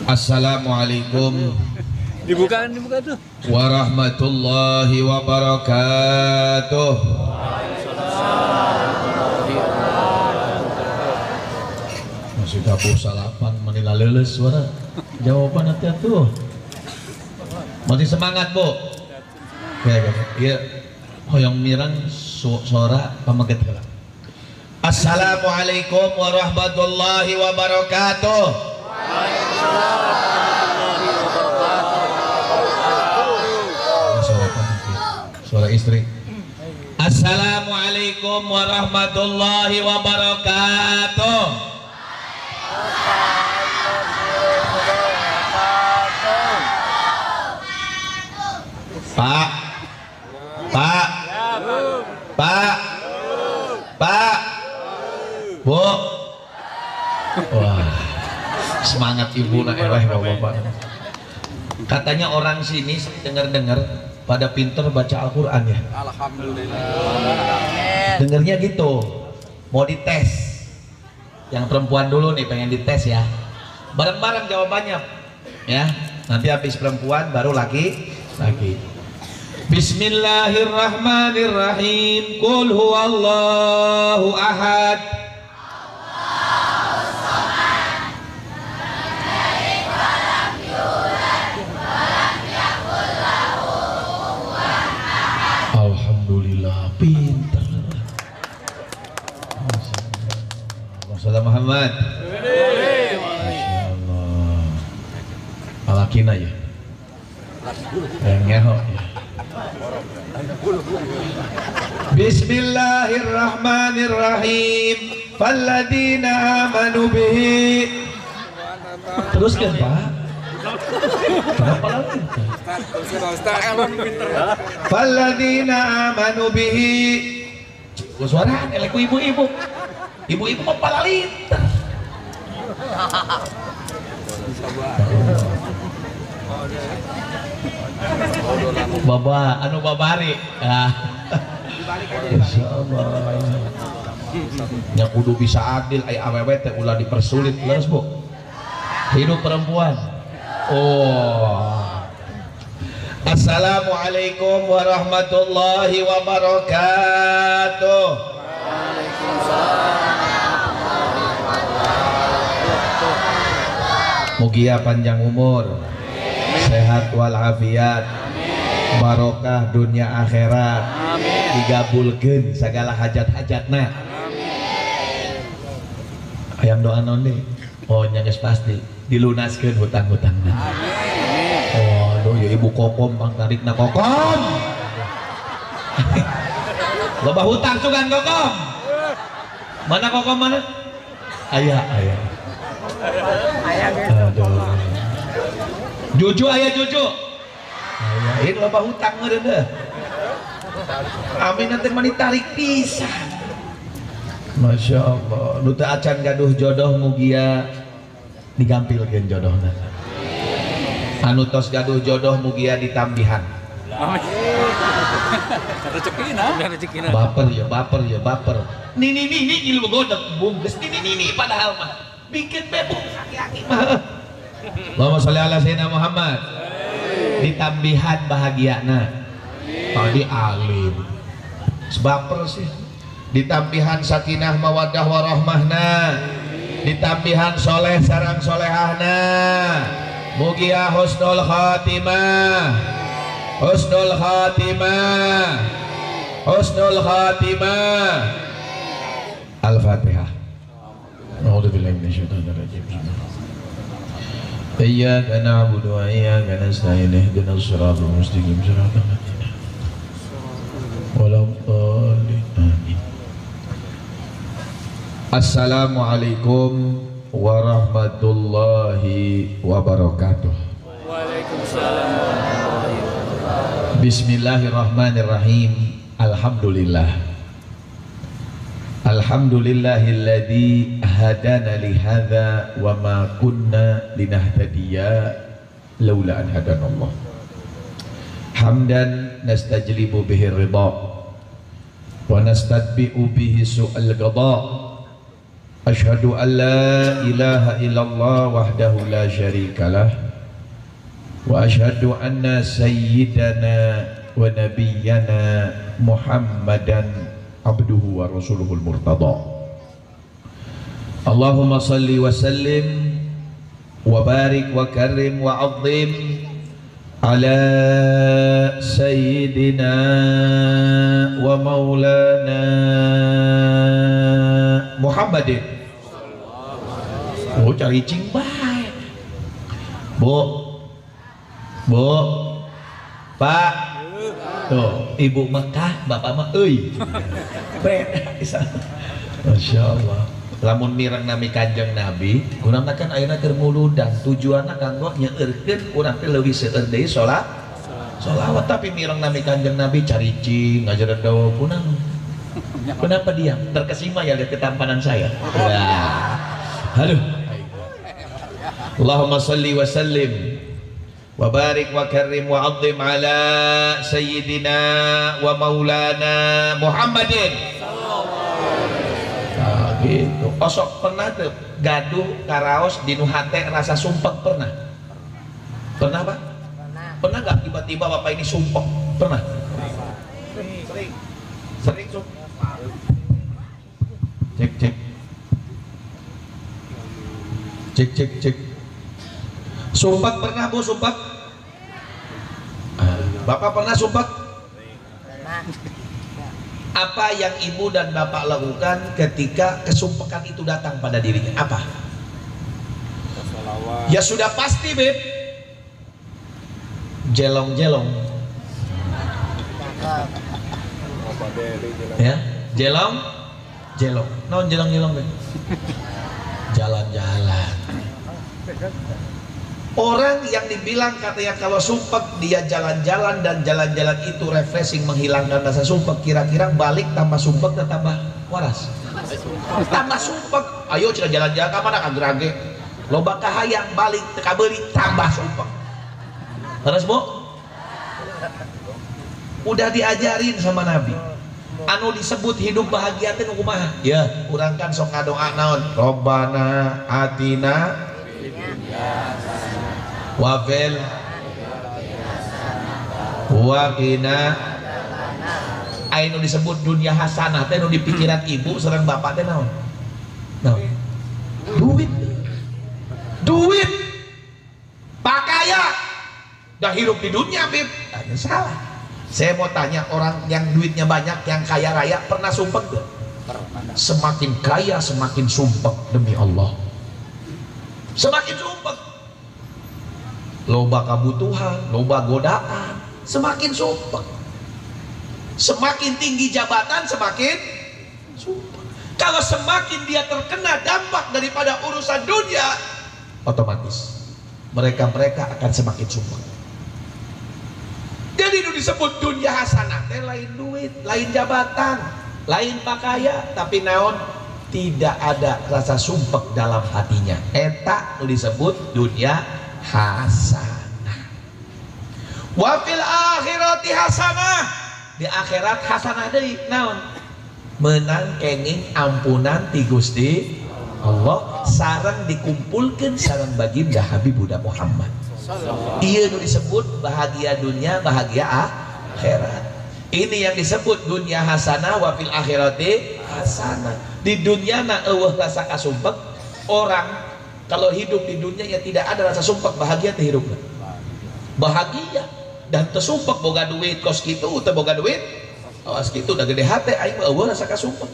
Assalamualaikum dibuka tuh warahmatullahi wabarakatuh. Masih kabu salapan menila leles suara jawaban nanti tuh. Masih semangat bu. Iya. Hoyong mirang suara pamaget lah. Assalamualaikum warahmatullahi wabarakatuh. Suara istri. Assalamualaikum warahmatullahi wabarakatuh. Pak, Pak, Pak, Pak, Bu. Wah, semangat ibu nak bapak-bapak. Katanya orang sini dengar-dengar pada pinter baca Al-Quran ya. Alhamdulillah. Dengernya gitu. Mau dites. Yang perempuan dulu nih pengen dites ya. Bareng-bareng jawabannya ya. Nanti habis perempuan baru laki. Bismillahirrahmanirrahim. Qul huwallahu ahad. Alhamdulillah pinter. Masalah Muhammad. Masya Allah. Alakina ya. Ngeho ya. Bismillahirrahmanirrahim. Falladina amanu bihi. Teruskan Pak. Kenapa lagi? Falladina amanu bihi. Suara eleku ibu-ibu. Ibu-ibu mempalalinter. Baba, anu babari. Insyaallah. Nya kudu bisa adil ai awewe teh ulah dipersulit leres Bu. Hidup perempuan. Oh. Assalamualaikum warahmatullahi wabarakatuh. Mugia panjang umur, sehat walafiat, barokah dunia akhirat, digabulkeun segala hajat-hajatna. Hayang doa naon deui? Oh nya geus pasti dilunaskeun hutang-hutangna. Oh aduh ya ibu kokom pang tarikna kokom. Loba hutang sugan kokom. Mana kokom mana? Aya. Aduh. Juju aya juju. Aya ieu loba hutang meureun deh. Amin nanti mani tarik pisan. Masya Allah. Nu teu acan gaduh jodoh mugia digampilkeun jodohna. Anu tos gaduh jodoh mugia ditambihan. Rezekina. Baper ya baper. Nini ilu godek bungkus nini padahal mah bikin bebuk aki-aki mah. Allahumma sholli ala sayyidina Muhammad. Ditambihan bahagiana. Tadi alim. Sebaper sih. Ditambihan sakinah mawaddah warahmahna. Ditambihan soleh sarang solehahna. Mugia husnul khatimah. Husnul khatimah. Al-Fatihah. A'udzubillahi minasyaitonir rajim. Iyyaka na'budu wa iyyaka nasta'in. Ihdinas siratal mustaqim. Siratal ladzina Amin. Assalamualaikum warahmatullahi wabarakatuh. Waalaikumsalam. Bismillahirrahmanirrahim. Alhamdulillah. Alhamdulillahilladzi hadana li hadza wa ma kunna linahtadiya laula an hadanallah. Hamdan nastajlibu bihi ridha wa nastadbi'u bihi su'al qada Asyhadu an la ilaha illallah wahdahu la syarikalah wa asyhadu anna sayyidana wa nabiyyana Muhammadan abduhu wa rasuluhul murtada. Allahumma salli wa sallim wa barik wa karim wa azim ala sayyidina wa maulana Muhammadin. Oh, cari cing baik. Bu, Pak, tuh ibu Mekah, bapak mah, beda. Masya Allah. Lamun mireng nami kanjeng Nabi, kurang kan ayeuna keur muludan, tujuanna kanggo nyeueurkeun urang teh leuwih seueur deui sholawat, tapi mireng nami kanjeng Nabi cari cing ngajaran dawa kunang. Kenapa diam? Terkesima ya lihat ketampanan saya. Aduh. Allahumma salli wa sallim wa barik wa karim wa azim ala sayyidina wa maulana Muhammadin. Nah, gitu. Osok pernah tuh gaduh karaos dinu hate rasa sumpek pernah? Pernah Pak? Pernah gak tiba-tiba Bapak ini sumpek? Pernah? Sering sumpek. Cek. Sumpah pernah Bu, sumpah? Bapak pernah sumpah? Apa yang ibu dan bapak lakukan ketika kesumpekan itu datang pada dirinya? Apa? Ya sudah pasti Beb, jelong-jelong. Ya, jelong. Non jelong-jelong Beb. Jalan-jalan. Orang yang dibilang katanya kalau sumpek dia jalan-jalan dan jalan-jalan itu refreshing menghilangkan rasa sumpek, kira-kira balik tambah sumpek dan tambah waras. Tambah sumpek. Ayo cina jalan-jalan ka mana kagerage. Loba kahayang balik teka beuli tambah sumpek. Terus Bu? Udah diajarin sama Nabi. Anu disebut hidup bahagia teh kumaha? Ya, urang kan sok ngadoa naon? Robbana atina wa fil wa qina. Anu disebut dunia hasanah teh nu di pikiran ibu sareng bapak teh naon? Naon? Duit. Pakaian. Dah hidup di dunia, Bib. Tanya salah. Saya mau tanya, orang yang duitnya banyak, yang kaya raya, pernah sumpek gak? Semakin kaya semakin sumpek, demi Allah. Semakin sumpek. Loba kebutuhan, loba godaan, semakin sumpek. Semakin tinggi jabatan, semakin sumpek. Kalau semakin dia terkena dampak daripada urusan dunia, otomatis mereka akan semakin sumpek. Jadi itu disebut dunia hasanah teh lain duit, lain jabatan, lain pakaian, tapi naon tidak ada rasa sumpek dalam hatinya. Eta itu disebut dunia hasanah. Wa fil akhirati hasanah. Di akhirat hasanah deui naon? Menang kenging ampunan ti Gusti Allah sareng dikumpulkeun sareng baginda Habibuna Muhammad. Iya itu disebut bahagia dunia, bahagia akhirat. Ini yang disebut dunia hasanah wa fil akhirati hasanah. Di dunia na eueuh rasa kasumpek. Orang kalau hidup di dunia ya tidak ada rasa sumpek, bahagia teh hidupna. Bahagia dan teu sumpek boga duit kos kitu teu boga duit. Awas kitu da gede hate aing mah eueuh rasa kasumpek.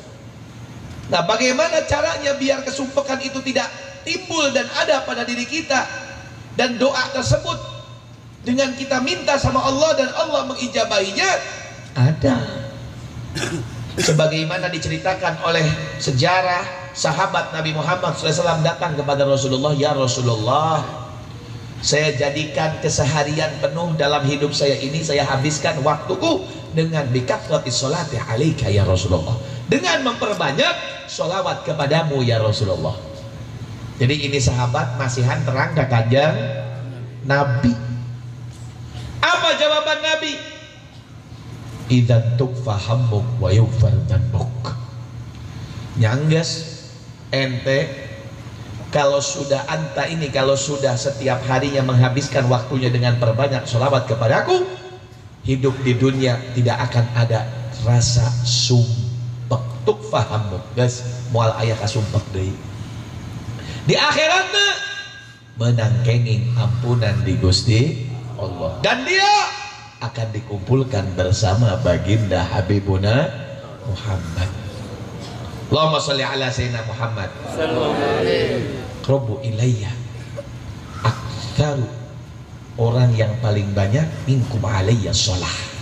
Nah, bagaimana caranya biar kesumpekan itu tidak timbul dan ada pada diri kita? Dan doa tersebut dengan kita minta sama Allah dan Allah mengijabahinya ada. Sebagaimana diceritakan oleh sejarah sahabat Nabi Muhammad SAW datang kepada Rasulullah, ya Rasulullah, saya jadikan keseharian penuh dalam hidup saya ini, saya habiskan waktuku dengan bikathrati sholati alaika ya Rasulullah, dengan memperbanyak sholawat kepadamu ya Rasulullah. Jadi ini sahabat masihan terang ke kanjeng Nabi. Apa jawaban Nabi? Idzan tukfa hammuk wa yughfar dzanbuk. Nyangges ente kalau sudah kalau sudah setiap harinya menghabiskan waktunya dengan perbanyak sholawat kepadaku, hidup di dunia tidak akan ada rasa sumpek. Tuk fahamu guys, mual ayah kasumpek deui. Di akhiratnya menang kenging ampunan di Gusti Allah, dan dia akan dikumpulkan bersama baginda Habibuna Muhammad. Allahumma sholli ala sayyidina Muhammad. Robu ilayya aktaru, orang yang paling banyak minkum alayya sholah.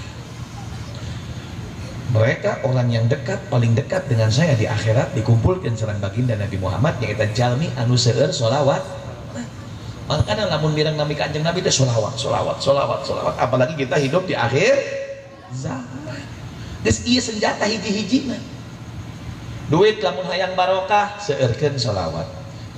Mereka orang yang paling dekat dengan saya di akhirat dikumpulkan sareng baginda Nabi Muhammad, yaitu jalmi anu seueur sholawat. Makanya lamun mireng nami kanjeng Nabi itu sholawat, apalagi kita hidup di akhir zaman. Geus ieu senjata hiji-hijina. Duit lamun hayang barokah seueurkeun sholawat,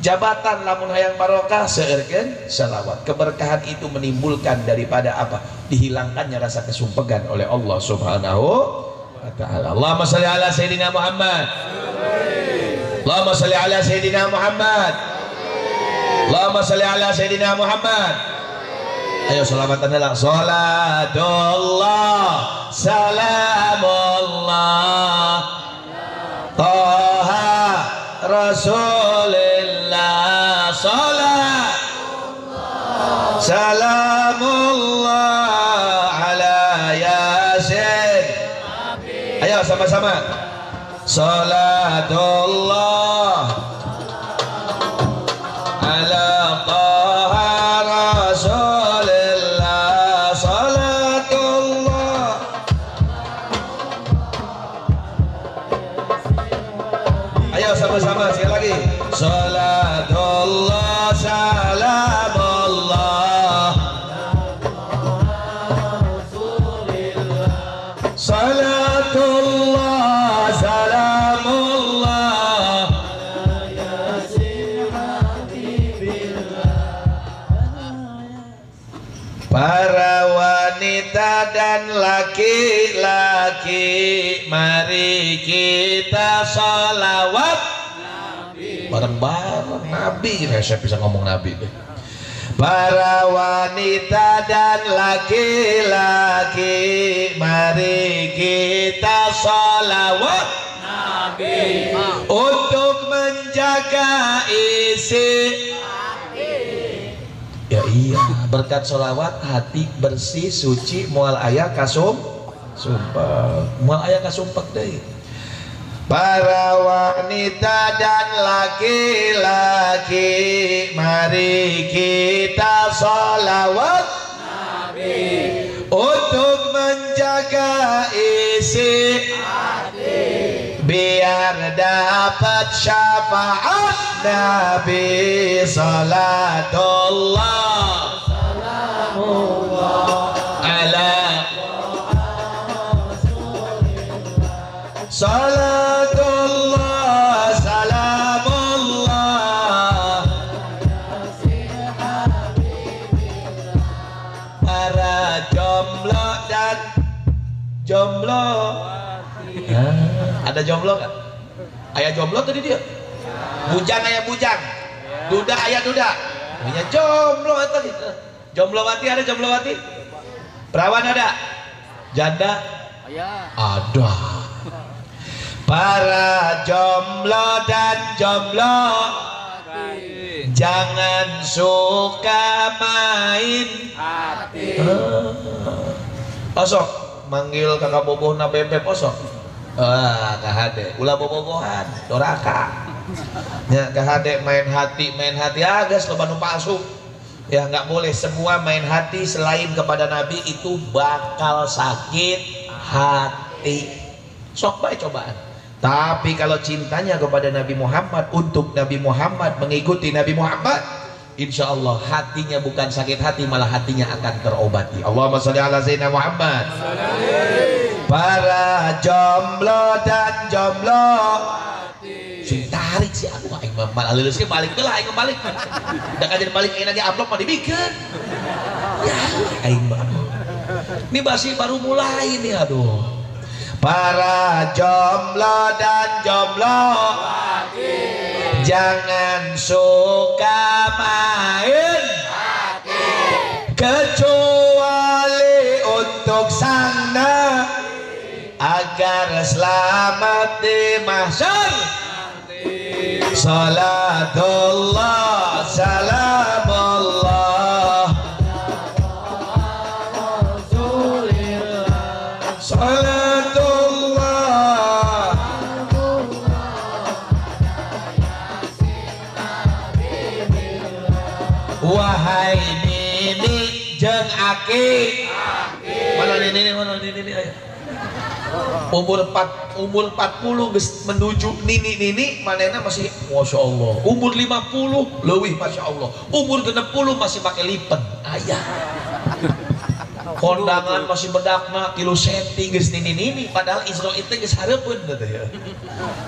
jabatan lamun hayang barokah seueurkeun sholawat. Keberkahan itu menimbulkan daripada apa? Dihilangkannya rasa kesumpegan oleh Allah Subhanahu wa ta'ala. Allahumma sholli ala sayyidina Muhammad. Allahumma sholli ala sayyidina Muhammad. Allahumma sholli ala sayyidina Muhammad. Ayo salamatan lah. Salatullah salamullah Taha Rasulillah. Salat salamullah ala Yasin. Ayo sama-sama. Salatullah ala Taha Rasulillah. Salatullah. Ayo sama-sama sekali lagi. Salatullah salamullah salatullah salamullah. Para wanita dan laki-laki, mari kita sholawat bareng-bareng Nabi. Saya bisa ngomong Nabi deh. Para wanita dan laki-laki, mari kita sholawat Nabi untuk menjaga isi. Ya iya, berkat sholawat hati bersih suci, mual aya sumpah, mual aya kasumpek deh. Para wanita dan laki-laki, mari kita sholawat Nabi untuk menjaga isi hati, biar dapat syafaat Nabi. Salatullah salamullah ala salatullah salamullah. Para jomblo dan jomblo, ada jomblo kan? Ayah jomblo tadi dia. Bujang ayah bujang, duda ayah duda. Punya jomblo tadi. Jomblowati ada jomblowati? Perawan ada? Janda? Ada. Para jomblo dan jomblo, jangan suka main hati. Osok manggil kakak boboh na bebek osok. Kahade ulah bobogohan doraka. Ya kahade main hati agas loba nu palsu. Ya nggak boleh, semua main hati selain kepada Nabi itu bakal sakit hati. Sok baik cobaan. Tapi kalau cintanya kepada Nabi Muhammad, untuk Nabi Muhammad, mengikuti Nabi Muhammad, insya Allah hatinya bukan sakit hati, malah hatinya akan terobati. Allahumma sholli ala sayyidina Muhammad. Para jomblo dan jomblo, sing tarik si aku aing malah leuleus ke balik teh lah aing balik. Da kajen balik aing lagi amplop mah dibikeun. Ya aing mah. Ini masih baru mulai nih, aduh. Para jomblo dan jomblo, Jangan suka main kecuali untuk sang nabi agar selamat di mahsyar. Salatullah salamullah salatullah wahai nini jeung aki. Mana nini aya umur 40 geus menuju nini manehna masih masya Allah. Umur 50 leuwih masya Allah. Umur 60 masih pakai lipen aya. Kondangan masih bedakna kilo senti geus nini padahal Isra itu geus hareupeun teh ya.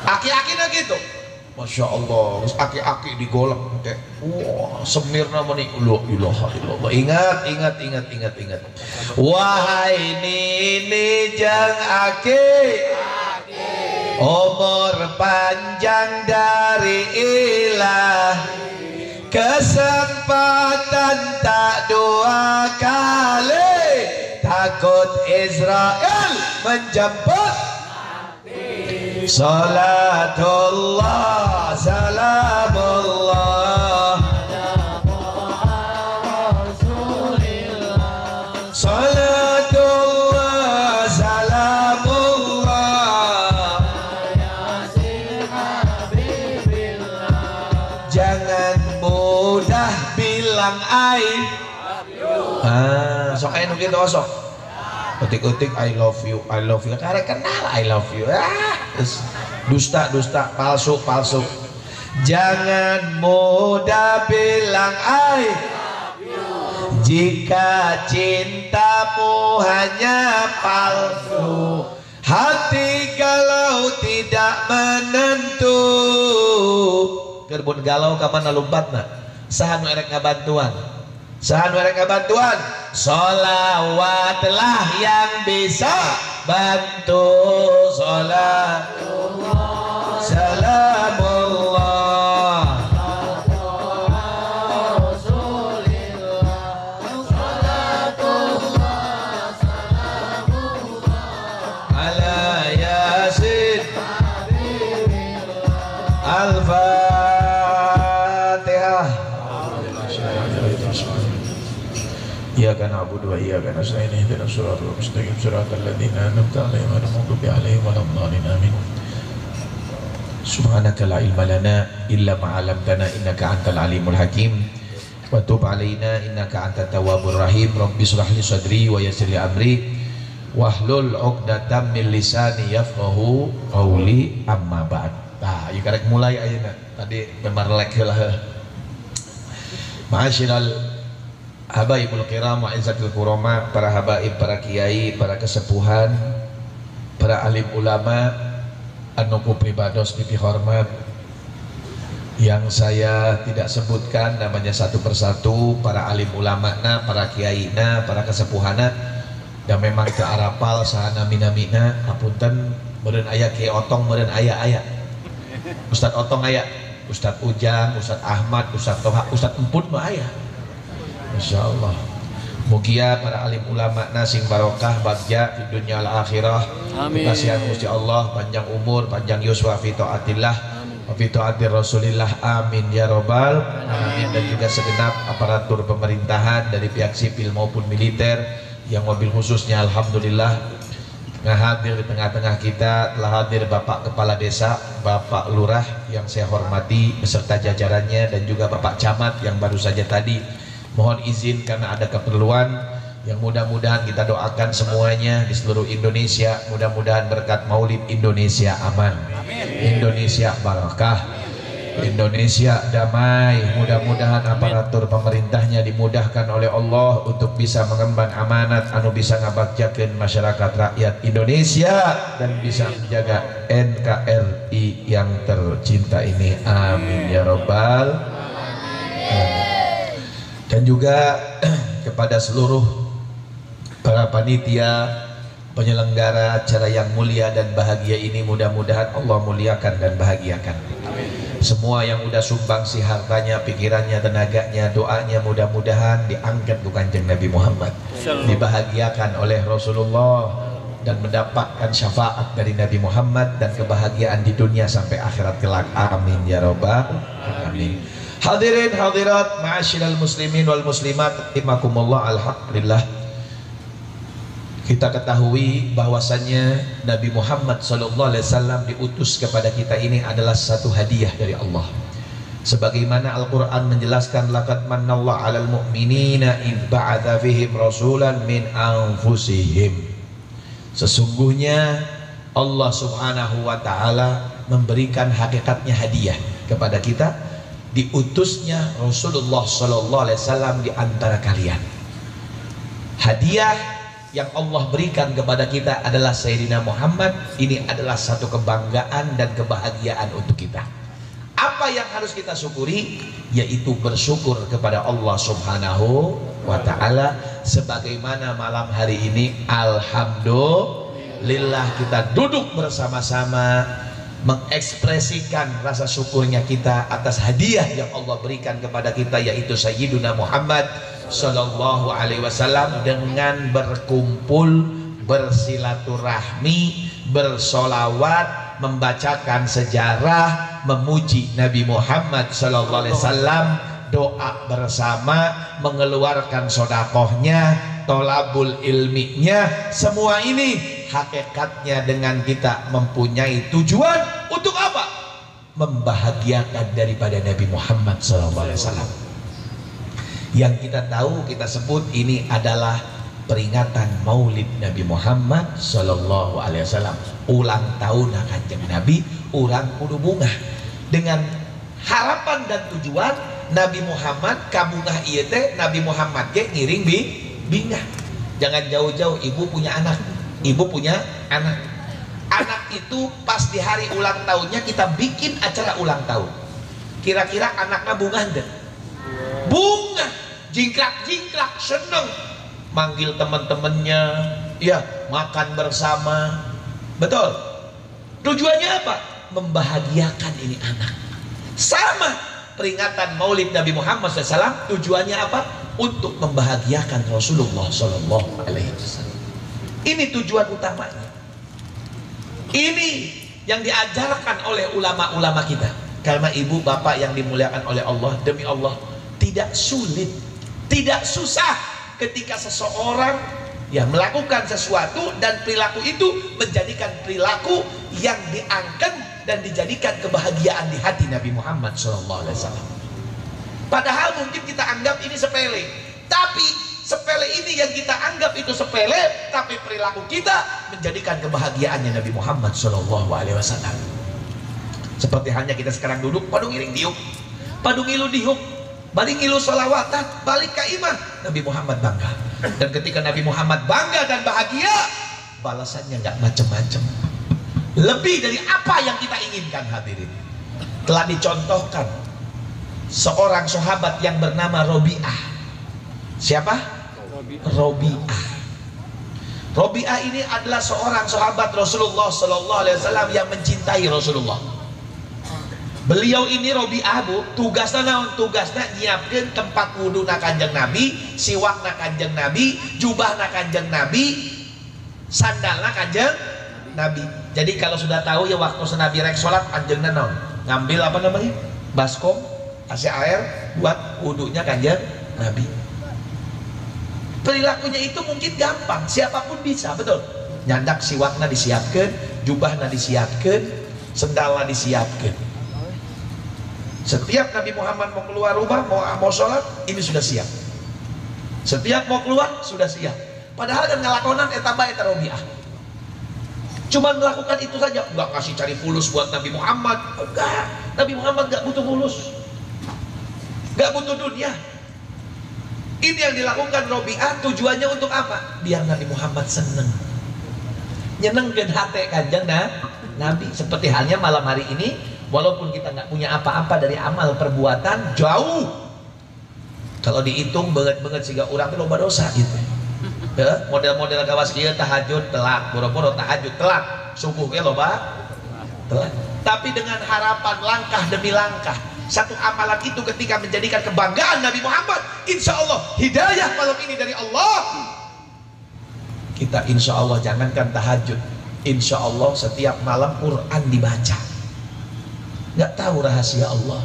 Aki-aki na gitu. Masya Allah, terus aki-aki digolek kayak wah semirna meni la ilaha illallah. Ingat. Wahai nini jeung aki, umur panjang dari ilah, kesempatan tak dua kali, takut Israel menjemput. Salatullah salamullah salatullah salamullah. Jangan mudah bilang I. Sok anu kitu sok. Utik-utik I love you karek kenal I love you dusta palsu. Jangan mudah bilang I jika cintamu hanya palsu, hati galau tidak menentu. Kerbun galau kamana lumpatna saha nu erek ngabantuan. Sholawatlah yang bisa bantu. Sholatullah salamullah ala yasin al-fatihah. Iyyaka na'budu wa iyyaka nasta'in ihdinas siratal mustaqim siratal ladzina an'amta 'alaihim ghairil maghdubi 'alaihim waladdallin amin. Subhanaka la ilma lana illa ma 'allamtana innaka antal alimul hakim wa tub 'alaina innaka antat tawwabur rahim. Rabbi shrah li sadri wa yassir li amri wahlul 'uqdatam min lisani yafqahu qawli amma ba'd. Ieu karek mulai ayeuna tadi memarlek heula. Ma'asyiral habaibul kiram wa izzatul kurama, para habaib, para kiai, para kesepuhan, para alim ulama anu pribados pipi hormat yang saya tidak sebutkan namanya satu persatu, para alim ulama na, para kiai na, para kesepuhana, dan memang ke arapal saha nami-namina apunten. Meureun aya Kiai Otong, meureun aya Ustad Otong aya, Ustad Ujang, Ustad Ahmad, Ustad Toha, Ustad Emput mah aya. Masya Allah. Mugia para alim ulama nasing barokah bagja di dunia al akhirah. Kasihan Gusti Allah, panjang umur, panjang yuswa fi taatillah wa fi taatir Rasulillah. Amin ya robbal alamin. Dan juga segenap aparatur pemerintahan dari pihak sipil maupun militer yang mobil khususnya alhamdulillah hadir di tengah-tengah kita. Telah hadir Bapak Kepala Desa, Bapak Lurah yang saya hormati beserta jajarannya, dan juga Bapak Camat yang baru saja tadi mohon izin karena ada keperluan yang mudah-mudahan kita doakan semuanya di seluruh Indonesia. Mudah-mudahan berkat Maulid Indonesia aman, Indonesia barakah, Indonesia damai. Mudah-mudahan aparatur pemerintahnya dimudahkan oleh Allah untuk bisa mengemban amanat anu bisa ngabagjakeun masyarakat rakyat Indonesia dan bisa menjaga NKRI yang tercinta ini. Amin ya robbal alamin. Dan juga kepada seluruh para panitia penyelenggara acara yang mulia dan bahagia ini, mudah-mudahan Allah muliakan dan bahagiakan. Semua yang udah sumbang si hartanya, pikirannya, tenaganya, doanya, mudah-mudahan diangkat ke Kanjeng Nabi Muhammad, dibahagiakan oleh Rasulullah, dan mendapatkan syafaat dari Nabi Muhammad dan kebahagiaan di dunia sampai akhirat kelak. Amin ya rabbal alamin. Hadirin hadirat ma'asyiral muslimin wal muslimat rahimakumullah. Alhamdulillah, kita ketahui bahwasannya Nabi Muhammad SAW diutus kepada kita ini adalah satu hadiah dari Allah. Sebagaimana Al-Quran menjelaskan, laqad mannallahu 'alal mu'minina idh ba'atha fihim rasulan min anfusihim. Sesungguhnya Allah Subhanahu wa taala memberikan hakikatnya hadiah kepada kita, diutusnya Rasulullah SAW di antara kalian. Hadiah yang Allah berikan kepada kita adalah Sayyidina Muhammad. Ini adalah satu kebanggaan dan kebahagiaan untuk kita. Apa yang harus kita syukuri? Yaitu bersyukur kepada Allah Subhanahu wa ta'ala. Sebagaimana malam hari ini, alhamdulillah, kita duduk bersama-sama mengekspresikan rasa syukurnya kita atas hadiah yang Allah berikan kepada kita, yaitu Sayyidina Muhammad Sallallahu Alaihi Wasallam, dengan berkumpul, bersilaturahmi, bersolawat, membacakan sejarah, memuji Nabi Muhammad Sallallahu Alaihi Wasallam, doa bersama, mengeluarkan sodakohnya, tolabul ilminya. Semua ini hakikatnya dengan kita mempunyai tujuan untuk apa? Membahagiakan daripada Nabi Muhammad Sallallahu Alaihi Wasallam. Yang kita tahu, kita sebut ini adalah peringatan Maulid Nabi Muhammad Sallallahu Alaihi Wasallam, ulang tahun Kanjeng Nabi. Urang kudu bunga dengan harapan dan tujuan Nabi Muhammad kabungah ieu teh, Nabi Muhammad ge ngiring bingah. Jangan jauh-jauh, ibu punya anak, ibu punya anak. Anak itu pas di hari ulang tahunnya kita bikin acara ulang tahun. Kira-kira anaknya bunga deh. Bunga, jingkrak-jingkrak, seneng, manggil teman-temannya, ya, makan bersama. Betul. Tujuannya apa? Membahagiakan ini anak. Sama peringatan Maulid Nabi Muhammad SAW, tujuannya apa? Untuk membahagiakan Rasulullah Sallallahu Alaihi Wasallam. Ini tujuan utamanya. Ini yang diajarkan oleh ulama-ulama kita. Karena ibu bapak yang dimuliakan oleh Allah, demi Allah, tidak sulit, tidak susah ketika seseorang ya melakukan sesuatu dan perilaku itu menjadikan perilaku yang diangkat dan dijadikan kebahagiaan di hati Nabi Muhammad SAW. Padahal mungkin kita anggap ini sepele, tapi sepele ini yang kita anggap itu sepele, tapi perilaku kita menjadikan kebahagiaannya Nabi Muhammad SAW. Seperti halnya kita sekarang duduk, padung iring diuk, padung ilu diuk, balik ilu solawatan, balik ke imam. Nabi Muhammad bangga. Dan ketika Nabi Muhammad bangga dan bahagia, balasannya nggak macam-macam, lebih dari apa yang kita inginkan. Hadirin, telah dicontohkan seorang sahabat yang bernama Robi'ah. Siapa? Robi'ah. Robi'ah ini adalah seorang sahabat Rasulullah Sallallahu Alaihi Wasallam yang mencintai Rasulullah. Beliau ini Robi'ah, bu, tugasnya naon? Tugasnya nyiapkan tempat wudhu na Kanjeng Nabi, siwak na Kanjeng Nabi, jubah na Kanjeng Nabi, sandal na Kanjeng Nabi. Jadi kalau sudah tahu ya, waktu Nabi rek sholat, Kanjeng naon? Ngambil apa namanya? Baskom, kasih air buat wudhunya Kanjeng Nabi. Perilakunya itu mungkin gampang, siapapun bisa, betul. Nyandak siwakna disiapkan, jubahna disiapkan, sendalna disiapkan. Setiap Nabi Muhammad mau keluar rumah, mau sholat, ini sudah siap. Setiap mau keluar, sudah siap. Padahal kan ngelakonan etaba eta Robi'ah. Cuma melakukan itu saja, nggak kasih cari fulus buat Nabi Muhammad. Enggak, Nabi Muhammad nggak butuh fulus, nggak butuh dunia. Ini yang dilakukan Robi'ah, tujuannya untuk apa? Biar Nabi Muhammad seneng, nyenengkeun hati Kanjeng Nabi. Seperti halnya malam hari ini, walaupun kita nggak punya apa-apa dari amal perbuatan, jauh. Kalau dihitung banget-banget sehingga orang itu loba dosa gitu. Model-model gawas kieu tahajud telat, boro-boro tahajud telat, subuh ge loba telat. tapi dengan harapan langkah demi langkah. Satu amalan itu ketika menjadikan kebanggaan Nabi Muhammad, insya Allah hidayah malam ini dari Allah. Kita insya Allah jangankan tahajud, insya Allah setiap malam Quran dibaca. Nggak tahu rahasia Allah.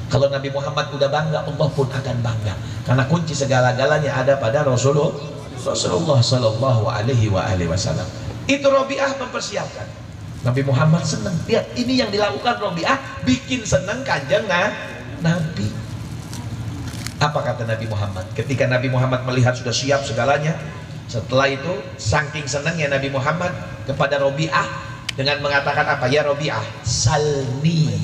Kalau Nabi Muhammad udah bangga, Allah pun akan bangga. Karena kunci segala-galanya ada pada Rasulullah Sallallahu Alaihi Wasallam. Itu Robiah mempersiapkan. Nabi Muhammad senang. Lihat, ini yang dilakukan Robiah bikin senang kanjeng Nabi. Apa kata Nabi Muhammad? Ketika Nabi Muhammad melihat sudah siap segalanya, setelah itu saking senangnya Nabi Muhammad kepada Robiah dengan mengatakan apa? Ya Robiah, salni.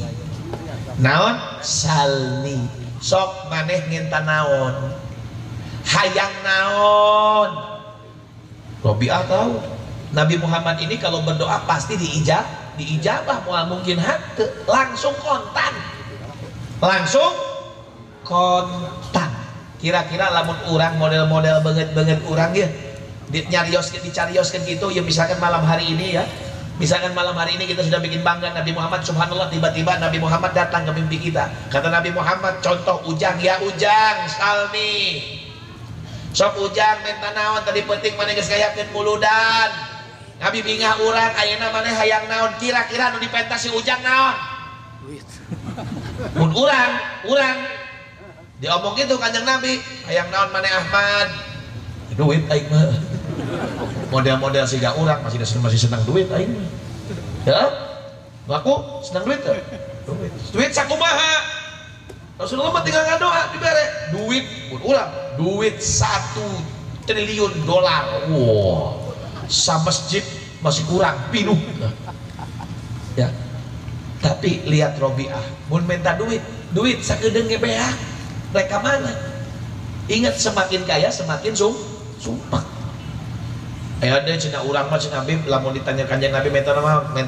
Naon? Salni. Sok maneh nginta naon? Hayang naon? Robiah tahu Nabi Muhammad ini kalau berdoa pasti diijabah, mungkin hati langsung kontan, kira-kira lamun orang model-model banget orang ya dicarioskan gitu ya. Misalkan malam hari ini kita sudah bikin bangga Nabi Muhammad, subhanallah, tiba-tiba Nabi Muhammad datang ke mimpi kita. Kata Nabi Muhammad, contoh Ujang, ya Ujang, salmi sok Ujang minta naon tadi penting mana geus gayakeun muludan. Nabi bingah urang ayeuna maneh hayang naon, kira-kira nu dipenta si Ujang naon? Duit. Mun urang diomong gitu kanjeng Nabi, hayang naon maneh Ahmad? Duit aing mah. Model-model siga urang masih senang duit aing mah. Ya? Ngaku senang duit teh. Duit sakumaha? Rasulullah mah tinggal ngadoa dibere. Duit mun urang, duit 1 triliun dolar. Wow. Masjid masih kurang pinuh ya. Tapi lihat Robiah mun minta duit sakedeung ge beak mereka mana. Ingat, semakin kaya semakin sumpah. Aya deui cenah urang mah cenah Nabi lamun ditanya kanjeng Nabi minta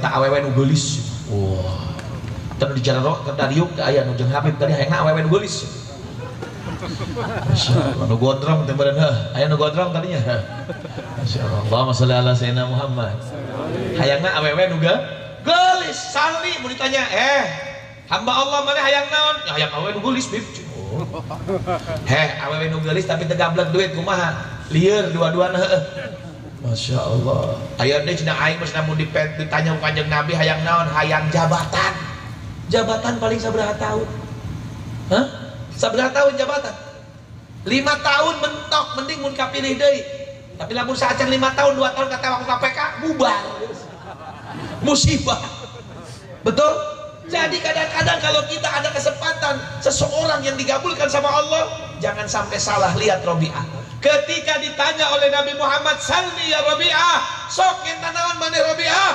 awewe nu geulis. Wah, teu dijarero ke dariuk aya nu jeung Habib tadi hayangna awewe nu geulis. Masyaallah, nu gondrong teh badan aya nu gondrong tadinya. Masyaallah, Allahumma sholli ala sayyidina Muhammad. Hayangna awewe nu geulis salmi mun ditanya, hamba Allah mana hayang naon? Ya hayang awewe nu geulis, Bib. Awewe nu geulis tapi teu gablek duit kumaha? Lieur dua-duana heueuh. Masyaallah. Aya deui cenah aing mah mun ditanya ku kanjeng Nabi hayang naon? Hayang jabatan. Jabatan paling sabaraha tahun? Hah? Sabaraha tahun jabatan? 5 tahun mentok, mending mun kapilih deui. Tapi lamun saacan 5 tahun 2 tahun kata waktu KPK bubar, musibah. Betul? Jadi kadang-kadang kalau kita ada kesempatan seseorang yang digabulkan sama Allah, jangan sampai salah. Lihat Robiah ketika ditanya oleh Nabi Muhammad, salni ya Robiah, sok enta naon maneh Robiah?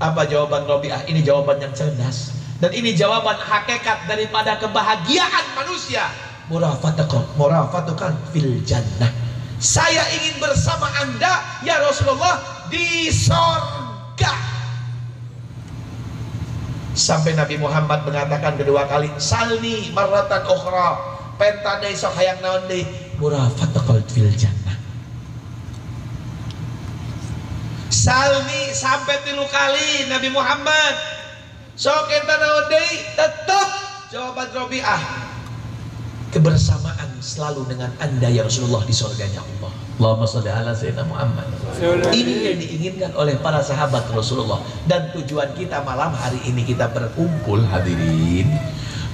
Apa jawaban Robiah? Ini jawaban yang cerdas dan ini jawaban hakikat daripada kebahagiaan manusia. Murafatukan fil jannah. Saya ingin bersama Anda ya Rasulullah di sorga. Sampai Nabi Muhammad mengatakan kedua kali, salni marratan ukhra, penta deui sok hayang naon deui? Murafatukan fil jannah. Salni sampai 3 kali Nabi Muhammad, sok enta naon deui? Tetap jawaban Robiah, kebersamaan selalu dengan Anda ya Rasulullah di surganya Allah. Allahumma sholli ala sayyidina Muhammad. Ini yang diinginkan oleh para sahabat Rasulullah. Dan tujuan kita malam hari ini kita berkumpul hadirin,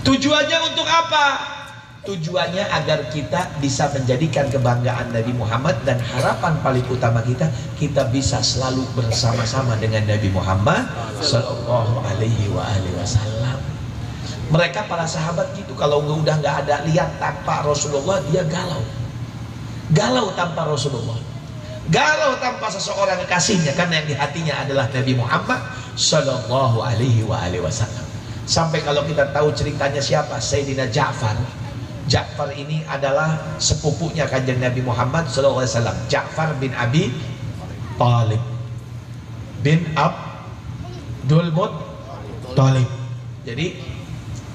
tujuannya untuk apa? Tujuannya agar kita bisa menjadikan kebanggaan Nabi Muhammad, dan harapan paling utama kita bisa selalu bersama-sama dengan Nabi Muhammad Sallallahu Alaihi Wasallam. Mereka para sahabat gitu, kalau udah nggak ada lihat tanpa Rasulullah dia galau tanpa Rasulullah, galau tanpa seseorang kekasihnya, karena yang di hatinya adalah Nabi Muhammad Sallallahu Alaihi Wasallam. Sampai kalau kita tahu ceritanya siapa, Sayyidina Ja'far. Ja'far ini adalah sepupunya kanjeng Nabi Muhammad Sallallahu Alaihi Wasallam. Ja'far bin Abi Talib bin Abdul Muttalib. Jadi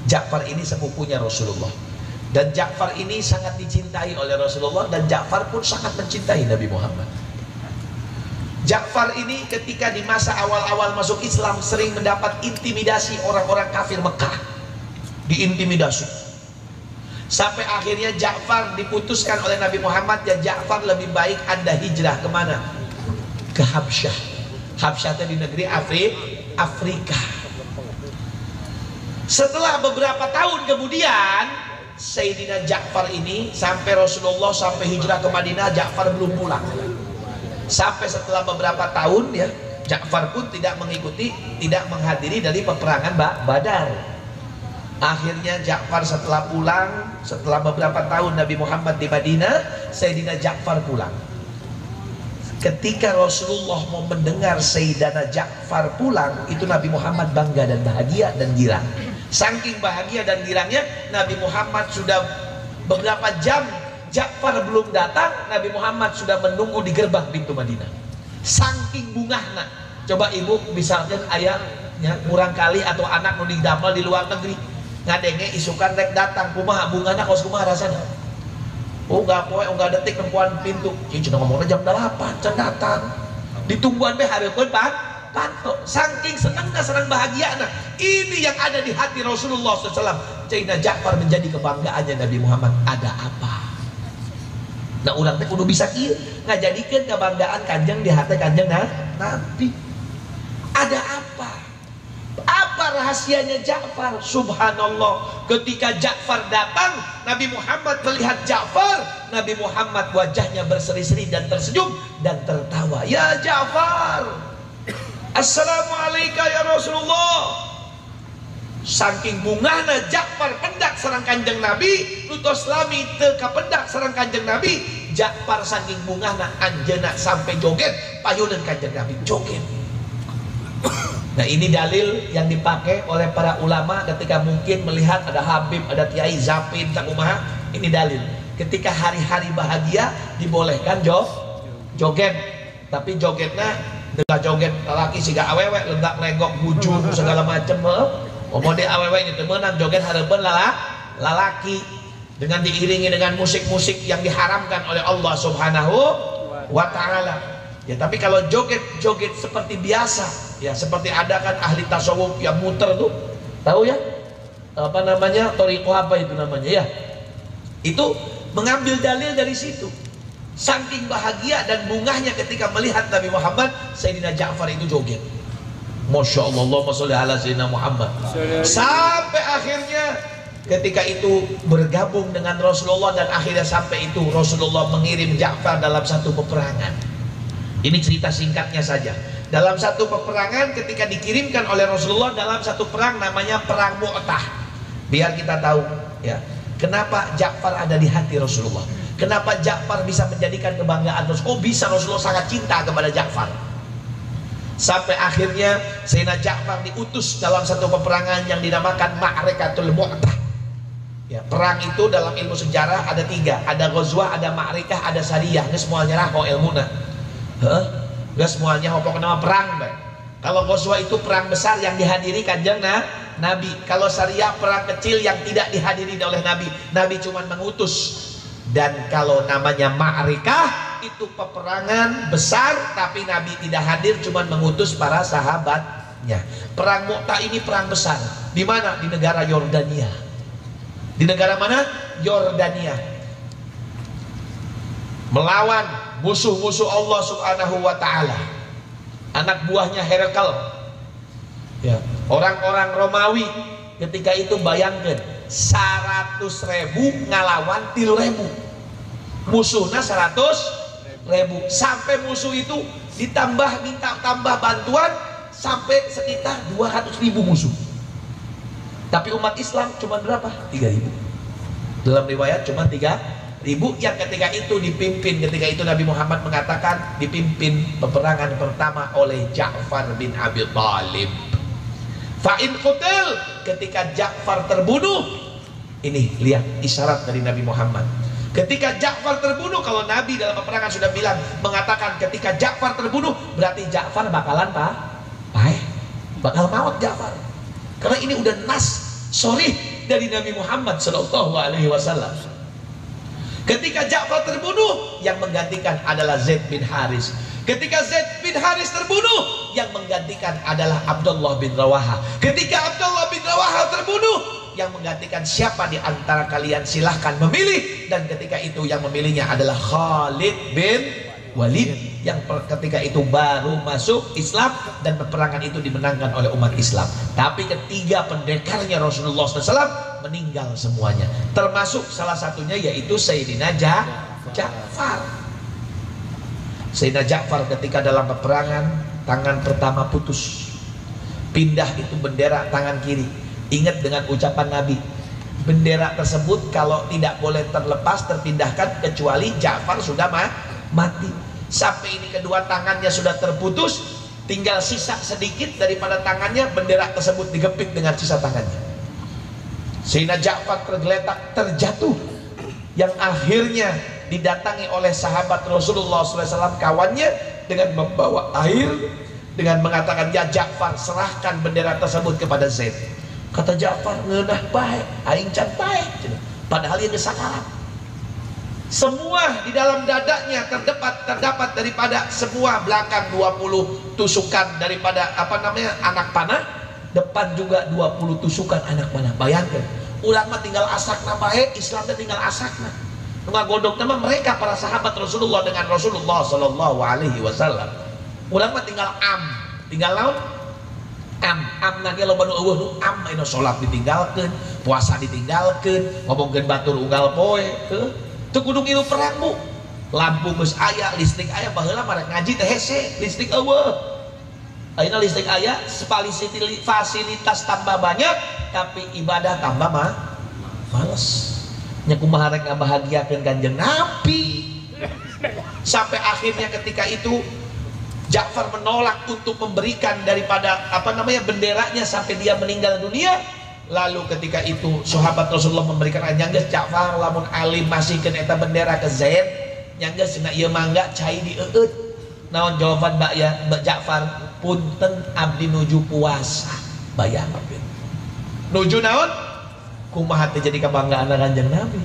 Ja'far ini sepupunya Rasulullah, dan Ja'far ini sangat dicintai oleh Rasulullah, dan Ja'far pun sangat mencintai Nabi Muhammad. Ja'far ini ketika di masa awal-awal masuk Islam sering mendapat intimidasi orang-orang kafir Mekah. Diintimidasi. Sampai akhirnya Ja'far diputuskan oleh Nabi Muhammad, ya Ja'far lebih baik Anda hijrah kemana? Ke Habsyah. Habsyah itu di negeri Afrika. Setelah beberapa tahun kemudian, Sayyidina Ja'far ini sampai Rasulullah sampai hijrah ke Madinah, Ja'far belum pulang. Sampai setelah beberapa tahun ya, Ja'far pun tidak mengikuti, tidak menghadiri dari peperangan Badar. Akhirnya Ja'far setelah pulang, setelah beberapa tahun Nabi Muhammad di Madinah, Sayyidina Ja'far pulang. Ketika Rasulullah mau mendengar Sayyidina Ja'far pulang, itu Nabi Muhammad bangga dan bahagia dan girang. Saking bahagia dan girangnya, Nabi Muhammad sudah beberapa jam Ja'far belum datang, Nabi Muhammad sudah menunggu di gerbang pintu Madinah. Saking bungahna. Coba ibu misalnya ayahnya kurang kali atau anak nu didamel di luar negeri, ngadenge isukan rek datang, kumaha bungahna kaos kumaha rasana? Oh enggak poe, enggak detik nempuan pintu. Cici ngomongnya jam 8 can datang. Ditungguan be hareupeun panto. Saking senangnya, senang bahagia. Nah, ini yang ada di hati Rasulullah SAW. Sayyidina Ja'far menjadi kebanggaannya Nabi Muhammad. Ada apa? Nah, orang teh kudu bisa kieu ngajadikeun kebanggaan Kanjeng di hati Kanjeng Nabi. Ada apa? Apa rahasianya Ja'far? Subhanallah, ketika Ja'far datang, Nabi Muhammad melihat Ja'far, Nabi Muhammad wajahnya berseri-seri dan tersenyum dan tertawa. Ya Ja'far, Assalamualaikum ya Rasulullah. Saking bungahna Ja'far pendak sareng Kanjeng Nabi, nutos lami teu kapendak sareng Kanjeng Nabi. Ja'far saking bungahna anjeunna sampai joget payunan Kanjeng Nabi, joget. Nah, ini dalil yang dipakai oleh para ulama ketika mungkin melihat ada Habib, ada Kiai Zapin, takumaha. Ini dalil. Ketika hari-hari bahagia dibolehkan joget. Tapi jogetnya dengan joget laki siga awewe lenggak lenggok bujung segala macem. Omode awewe itu menang joget hareupeun lalaki dengan diiringi dengan musik-musik yang diharamkan oleh Allah Subhanahu wa taala. Ya, tapi kalau joget-joget seperti biasa, ya seperti ada kan ahli tasawuf yang muter tuh, tahu ya? Apa namanya? Thariqah apa itu namanya ya? Itu mengambil dalil dari situ. Saking bahagia dan bungahnya ketika melihat Nabi Muhammad, Sayyidina Ja'far itu joget. Masya Allah, Allahumma sholli ala Sayyidina Muhammad. Sampai akhirnya ketika itu bergabung dengan Rasulullah dan akhirnya sampai itu Rasulullah mengirim Ja'far dalam satu peperangan. Ini cerita singkatnya saja. Dalam satu peperangan ketika dikirimkan oleh Rasulullah dalam satu perang namanya Perang Mu'tah. Biar kita tahu ya, kenapa Ja'far ada di hati Rasulullah. Kenapa Ja'far bisa menjadikan kebanggaan Rasulullah? Oh bisa Rasulullah sangat cinta kepada Ja'far. Sampai akhirnya Sayyidina Ja'far diutus dalam satu peperangan yang dinamakan Ma'rikatul Mu'tah. Ya, perang itu dalam ilmu sejarah ada 3. Ada Ghazwah, ada Ma'rikah, ada Sariyah. Ini semuanya raho ilmuna. Gak semuanya hopok nama perang. Kalau Ghazwah itu perang besar yang dihadiri Kanjeng Nabi. Kalau Sariyah perang kecil yang tidak dihadiri oleh Nabi. Nabi cuma mengutus. Dan kalau namanya Ma'rikah itu peperangan besar tapi Nabi tidak hadir, cuma mengutus para sahabatnya. Perang Mu'tah ini perang besar. Di mana? Di negara Yordania. Di negara mana? Yordania. Melawan musuh-musuh Allah Subhanahu wa taala. Anak buahnya Herakl. Ya, orang-orang Romawi ketika itu bayangkan 100.000 ngalawan 3.000. Musuhnya 100.000. Sampai musuh itu ditambah minta tambah bantuan sampai sekitar 200.000 musuh. Tapi umat Islam cuma berapa? 3.000. Dalam riwayat cuma 3.000 yang ketika itu dipimpin, ketika itu Nabi Muhammad mengatakan dipimpin peperangan pertama oleh Ja'far bin Abi Thalib. Fa'in qutil, ketika Ja'far terbunuh, ini lihat isyarat dari Nabi Muhammad. Ketika Ja'far terbunuh, kalau Nabi dalam peperangan sudah bilang, mengatakan ketika Ja'far terbunuh, berarti Ja'far bakalan bakal maut Ja'far. Karena ini udah nas sorih dari Nabi Muhammad SAW. Ketika Ja'far terbunuh, yang menggantikan adalah Zaid bin Haris. Ketika Zaid bin Haris terbunuh, yang menggantikan adalah Abdullah bin Rawaha. Ketika Abdullah bin Rawaha terbunuh, yang menggantikan siapa di antara kalian silahkan memilih. Dan ketika itu yang memilihnya adalah Khalid bin Walid, yang ketika itu baru masuk Islam dan peperangan itu dimenangkan oleh umat Islam. Tapi ketiga pendekarnya Rasulullah SAW meninggal semuanya, termasuk salah satunya yaitu Sayyidina Ja'far. Sayyidina Ja'far ketika dalam peperangan tangan pertama putus, pindah itu bendera tangan kiri. Ingat dengan ucapan Nabi, bendera tersebut kalau tidak boleh terlepas terpindahkan kecuali Ja'far sudah mati. Sampai ini kedua tangannya sudah terputus, tinggal sisa sedikit daripada tangannya, bendera tersebut digepit dengan sisa tangannya. Sayyidina Ja'far tergeletak, terjatuh, yang akhirnya didatangi oleh sahabat Rasulullah SAW kawannya dengan membawa air, dengan mengatakan, ya Ja'far, serahkan bendera tersebut kepada Zaid. Kata Ja'far, ngeunah baik, aing can baik, padahal dia sakarat. Semua di dalam dadanya terdapat daripada semua belakang 20 tusukan daripada anak panah, depan juga 20 tusukan anak panah. Bayangkan, ulama tinggal asakna baik, Islamnya tinggal asakna. Ngagodok nama mereka para sahabat Rasulullah dengan Rasulullah Sallallahu Alaihi Wasallam. Ulama tinggal tinggal laut nage lo banu eueuh nu ino salat ditinggalkeun, puasa ditinggalkeun, ngomongkeun batur unggal poe teu kudu ngilu perang Bu. Lampu geus aya, listrik aya, baheula mah ngaji teh hese, listrik eueuh. Ayeuna listrik aya, fasilitas tambah banyak, tapi ibadah tambah males. Nya kumaha rek ngabahagiakeun Kanjeng Nabi. Sampai akhirnya ketika itu Ja'far menolak untuk memberikan daripada benderanya sampai dia meninggal dunia. Lalu ketika itu sahabat Rasulullah memberikan nyanggeus Ja'far lamun alim masihkeun eta bendera ke Zaid, nyanggeus cenah ieu mangga cai dieueut. Naon jawaban Mbak Ja'far? Punten abdi nuju puasa. Bayangkeun. Nuju naon? Kumaha teh jadi kebanggaan Kanjeng Nabi.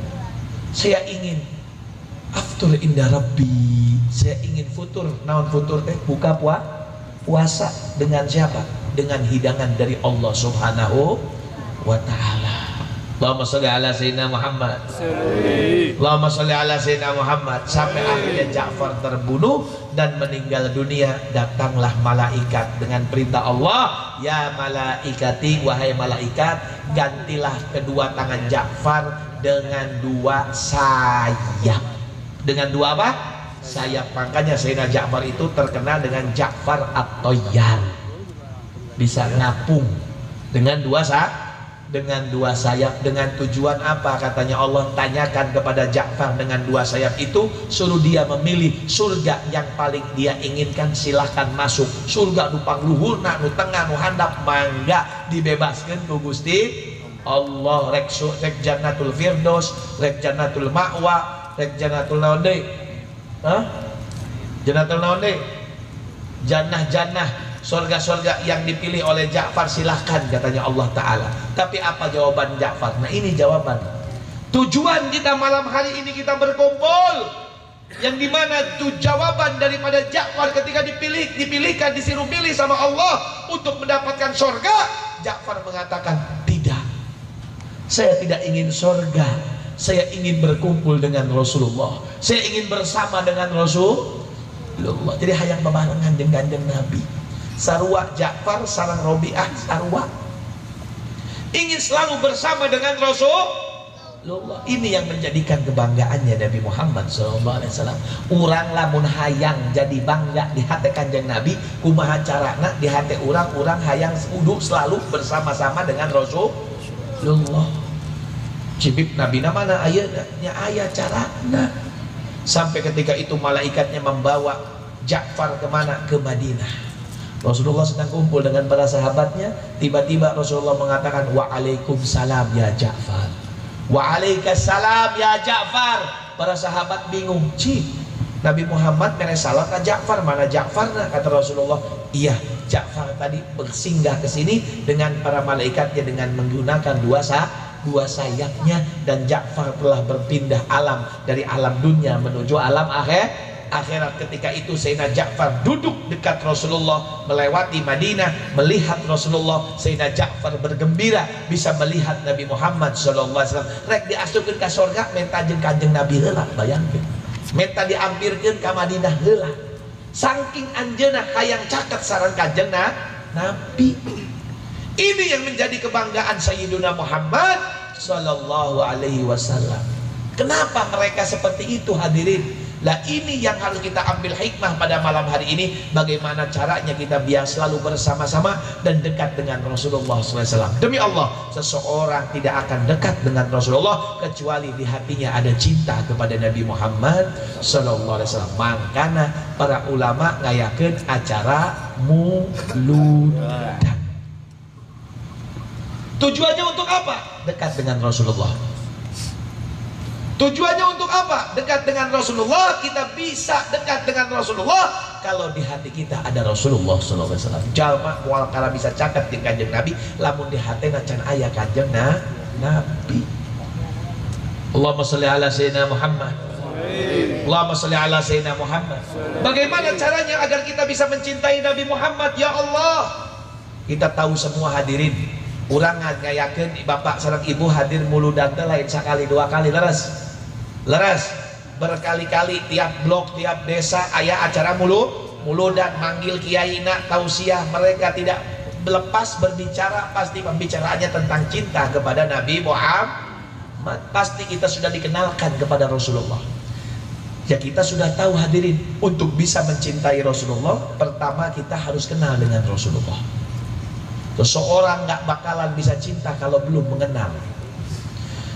Saya ingin aftur indah Rabbi. Saya ingin futur. Naon futur teh? Buka puasa dengan siapa? Dengan hidangan dari Allah Subhanahu wa taala. Allahumma sholli ala sayyidina Muhammad. Allahumma sholli ala sayyidina Muhammad. Sampai akhirnya Ja'far terbunuh dan meninggal dunia. Datanglah malaikat dengan perintah Allah, ya malaikati, wahai malaikat, gantilah kedua tangan Ja'far dengan dua sayap. Dengan dua apa? Sayap. Makanya Sayyidina Ja'far itu terkenal dengan Ja'far at-Tayyar, bisa ngapung dengan dua sayap. Dengan tujuan apa? Katanya Allah, tanyakan kepada Ja'far dengan dua sayap itu, suruh dia memilih surga yang paling dia inginkan, silahkan masuk. Surga nu pangluhurna, nu tengah, nu handap, mangga dibebaskan ku Gusti Allah. Rek jannatul firdaus, rek jannatul ma'wa, rek jannatul naon deui? Jannatul naon deui? Jannah surga-surga yang dipilih oleh Ja'far, silahkan katanya Allah Ta'ala. Tapi apa jawaban Ja'far? Nah ini jawaban. Tujuan kita malam hari ini kita berkumpul, yang dimana jawaban daripada Ja'far ketika dipilihkan, disuruh pilih sama Allah untuk mendapatkan surga. Ja'far mengatakan, tidak, saya tidak ingin surga, saya ingin berkumpul dengan Rasulullah, saya ingin bersama dengan Rasulullah. Jadi hayang bebarengan dengan Kanjeng Nabi. Sarua Ja'far sareng Robiah sarua ingin selalu bersama dengan Rasulullah. Ini yang menjadikan kebanggaannya Nabi Muhammad SAW. Urang lamun hayang jadi bangga di hati Kanjeng Nabi, kumaha carana di hati urang hayang kudu selalu bersama-sama dengan Rasulullah. Cibib Nabi mana ayeuna nya aya carana. Sampai ketika itu malaikatnya membawa Ja'far kemana? Ke Madinah. Rasulullah sedang kumpul dengan para sahabatnya, tiba-tiba Rasulullah mengatakan, waalaikumsalam ya Ja'far, waalaikumsalam ya Ja'far. Para sahabat bingung, Nabi Muhammad mere salam ke Ja'far, mana Ja'far? Nah, kata Rasulullah, iya Ja'far tadi bersinggah ke sini dengan para malaikatnya dengan menggunakan dua sayapnya, dan Ja'far telah berpindah alam dari alam dunia menuju alam akhirat. Ketika itu Sayyidina Ja'far duduk dekat Rasulullah, melewati Madinah, melihat Rasulullah. Sayyidina Ja'far bergembira bisa melihat Nabi Muhammad SAW. Rek diasukeun ka surga, menta jeung Kanjeng Nabi heula, bayangkeun. Menta diampirkeun ka Madinah heula. Saking anjeunna hayang caket sareng Kanjeng Nabi. Ini yang menjadi kebanggaan Sayyiduna Muhammad sallallahu alaihi wasallam. Kenapa mereka seperti itu, hadirin? Lah ini yang harus kita ambil hikmah pada malam hari ini. Bagaimana caranya kita biar selalu bersama-sama dan dekat dengan Rasulullah SAW. Demi Allah, seseorang tidak akan dekat dengan Rasulullah kecuali di hatinya ada cinta kepada Nabi Muhammad SAW. Makanya para ulama ngayakeun acara muludan. Tujuannya untuk apa? Dekat dengan Rasulullah. Tujuannya untuk apa? Dekat dengan Rasulullah. Kita bisa dekat dengan Rasulullah kalau di hati kita ada Rasulullah SAW. Jalma mual kala bisa caket di Kanjeng Nabi, lamun di hati can aya Kanjeng Nabi. Allahumma sholli ala sayyidina Muhammad. Allahumma sholli ala sayyidina Muhammad. Bagaimana caranya agar kita bisa mencintai Nabi Muhammad? Ya Allah, kita tahu semua hadirin. Urang ngayakeun bapak sareng ibu hadir muludan teh lain sakali dua kali, leres berkali-kali. Tiap blok, tiap desa aya acara muludan, manggil kiaina, tausiah. Mereka tidak lepas berbicara, pasti pembicaraannya tentang cinta kepada Nabi Muhammad. Pasti kita sudah dikenalkan kepada Rasulullah. Ya kita sudah tahu hadirin, untuk bisa mencintai Rasulullah pertama kita harus kenal dengan Rasulullah. Seseorang gak bakalan bisa cinta kalau belum mengenal.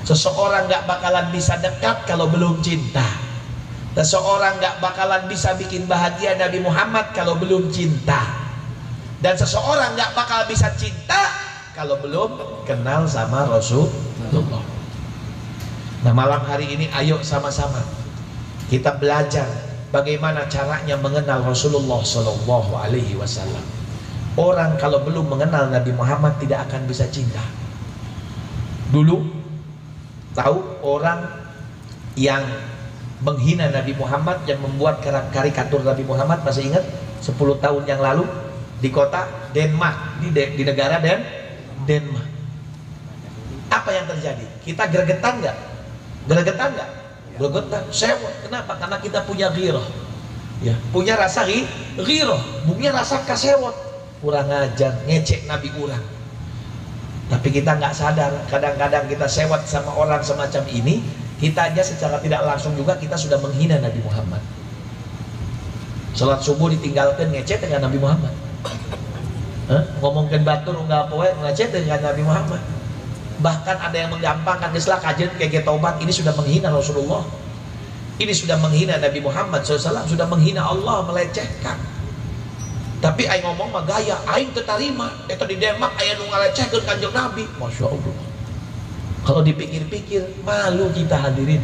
Seseorang gak bakalan bisa dekat kalau belum cinta. Seseorang gak bakalan bisa bikin bahagia Nabi Muhammad kalau belum cinta. Dan seseorang gak bakal bisa cinta kalau belum kenal sama Rasulullah. Nah malam hari ini ayo sama-sama kita belajar bagaimana caranya mengenal Rasulullah SAW. Orang kalau belum mengenal Nabi Muhammad tidak akan bisa cinta. Dulu tahu orang yang menghina Nabi Muhammad, yang membuat karikatur Nabi Muhammad, masih ingat 10 tahun yang lalu di kota Denmark, di negara Denmark. Apa yang terjadi? Kita gregetan nggak? Gregetan nggak? Gregetan, sewot. Kenapa? Karena kita punya ghirah, ya, punya rasa ghirah, punya rasa kasewot. Kurang ajar, ngecek Nabi kurang. Tapi kita nggak sadar, kadang-kadang kita sewot sama orang semacam ini, kita aja secara tidak langsung juga kita sudah menghina Nabi Muhammad. Salat subuh ditinggalkan ngecek dengan Nabi Muhammad. Ngomongkan batur nggak poe ngecek dengan Nabi Muhammad. Bahkan ada yang menggampangkan, geslah kajian kayak tobat, ini sudah menghina Rasulullah. Ini sudah menghina Nabi Muhammad SAW, sudah menghina Allah, melecehkan. Tapi aing ngomong mah gaya, aing terima. Itu di Denmark aya nu ngalecehkeun Kanjeng Nabi. Masya Allah. Kalau dipikir-pikir malu kita hadirin.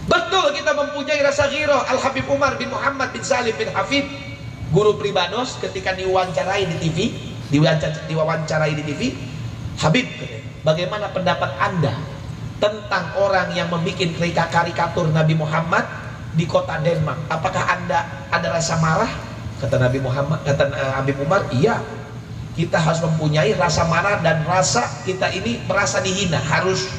Betul kita mempunyai rasa ghirah. Al Habib Umar bin Muhammad bin Salim bin Hafid, guru pribados, ketika diwawancarai di TV, diwawancarai di TV, Habib, bagaimana pendapat Anda tentang orang yang membuat karikatur Nabi Muhammad di kota Denmark? Apakah Anda ada rasa marah? Kata Nabi Muhammad, kata Habib Umar, iya, kita harus mempunyai rasa marah dan rasa kita ini merasa dihina. Harus,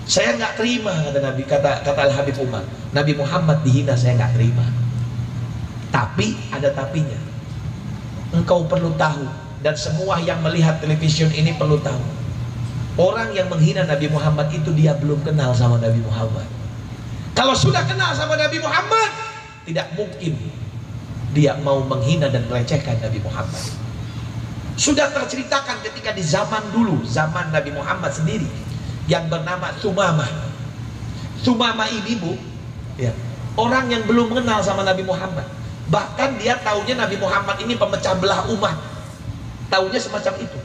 saya nggak terima, kata Nabi, kata Al Habib Umar, Nabi Muhammad dihina, saya nggak terima. Tapi ada tapinya. Engkau perlu tahu, dan semua yang melihat television ini perlu tahu, orang yang menghina Nabi Muhammad itu dia belum kenal sama Nabi Muhammad. Kalau sudah kenal sama Nabi Muhammad, tidak mungkin dia mau menghina dan melecehkan Nabi Muhammad. Sudah terceritakan ketika di zaman dulu, zaman Nabi Muhammad sendiri, yang bernama Sumamah. Sumamah ini, Bu, ya, orang yang belum mengenal sama Nabi Muhammad. Bahkan dia taunya Nabi Muhammad ini pemecah belah umat. Taunya semacam itu.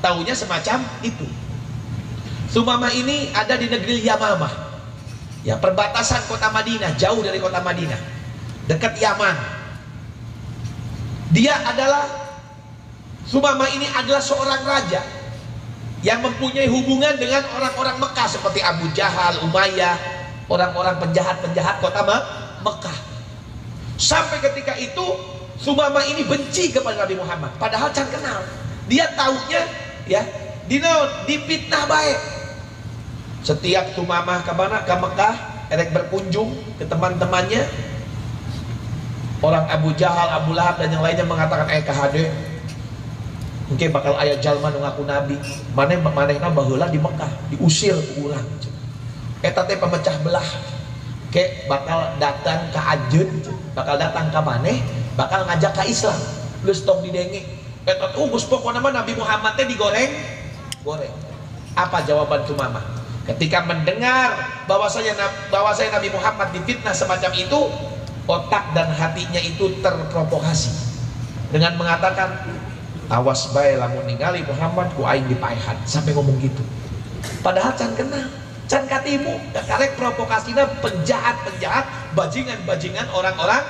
Taunya semacam itu. Sumamah ini ada di negeri Yamamah, ya, perbatasan kota Madinah, jauh dari kota Madinah, dekat Yaman. Dia adalah, Sumamah ini adalah seorang raja yang mempunyai hubungan dengan orang-orang Mekah seperti Abu Jahal, Umayyah, orang-orang penjahat-penjahat kota Mekah. Sampai ketika itu Sumamah ini benci kepada Nabi Muhammad, padahal can kenal. Dia taunya ya dipitnah baik. Setiap Sumamah ke mana? Ke Mekah, erek berkunjung ke teman-temannya. Orang Abu Jahal, Abu Lahab dan yang lainnya mengatakan KHD mungkin bakal ayat jalma nu ngaku nabi. Manehna baheula di Mekah diusir ku urang. Eta teh pemecah belah. Ke bakal datang ke Ajeun, bakal datang ke maneh, bakal ngajak ke Islam. Geus tong didenge. Eta tuh geus pokona mah Nabi Muhammad teh digoreng. Apa jawaban Sumamah? Ketika mendengar bahwasanya Nabi Muhammad difitnah semacam itu, otak dan hatinya itu terprovokasi dengan mengatakan, awas bae lamun ningali Muhammad ku aing dipaehan. Sampai ngomong gitu. Padahal can kenal, can katimu. Karek provokasinya penjahat-penjahat, bajingan-bajingan orang-orang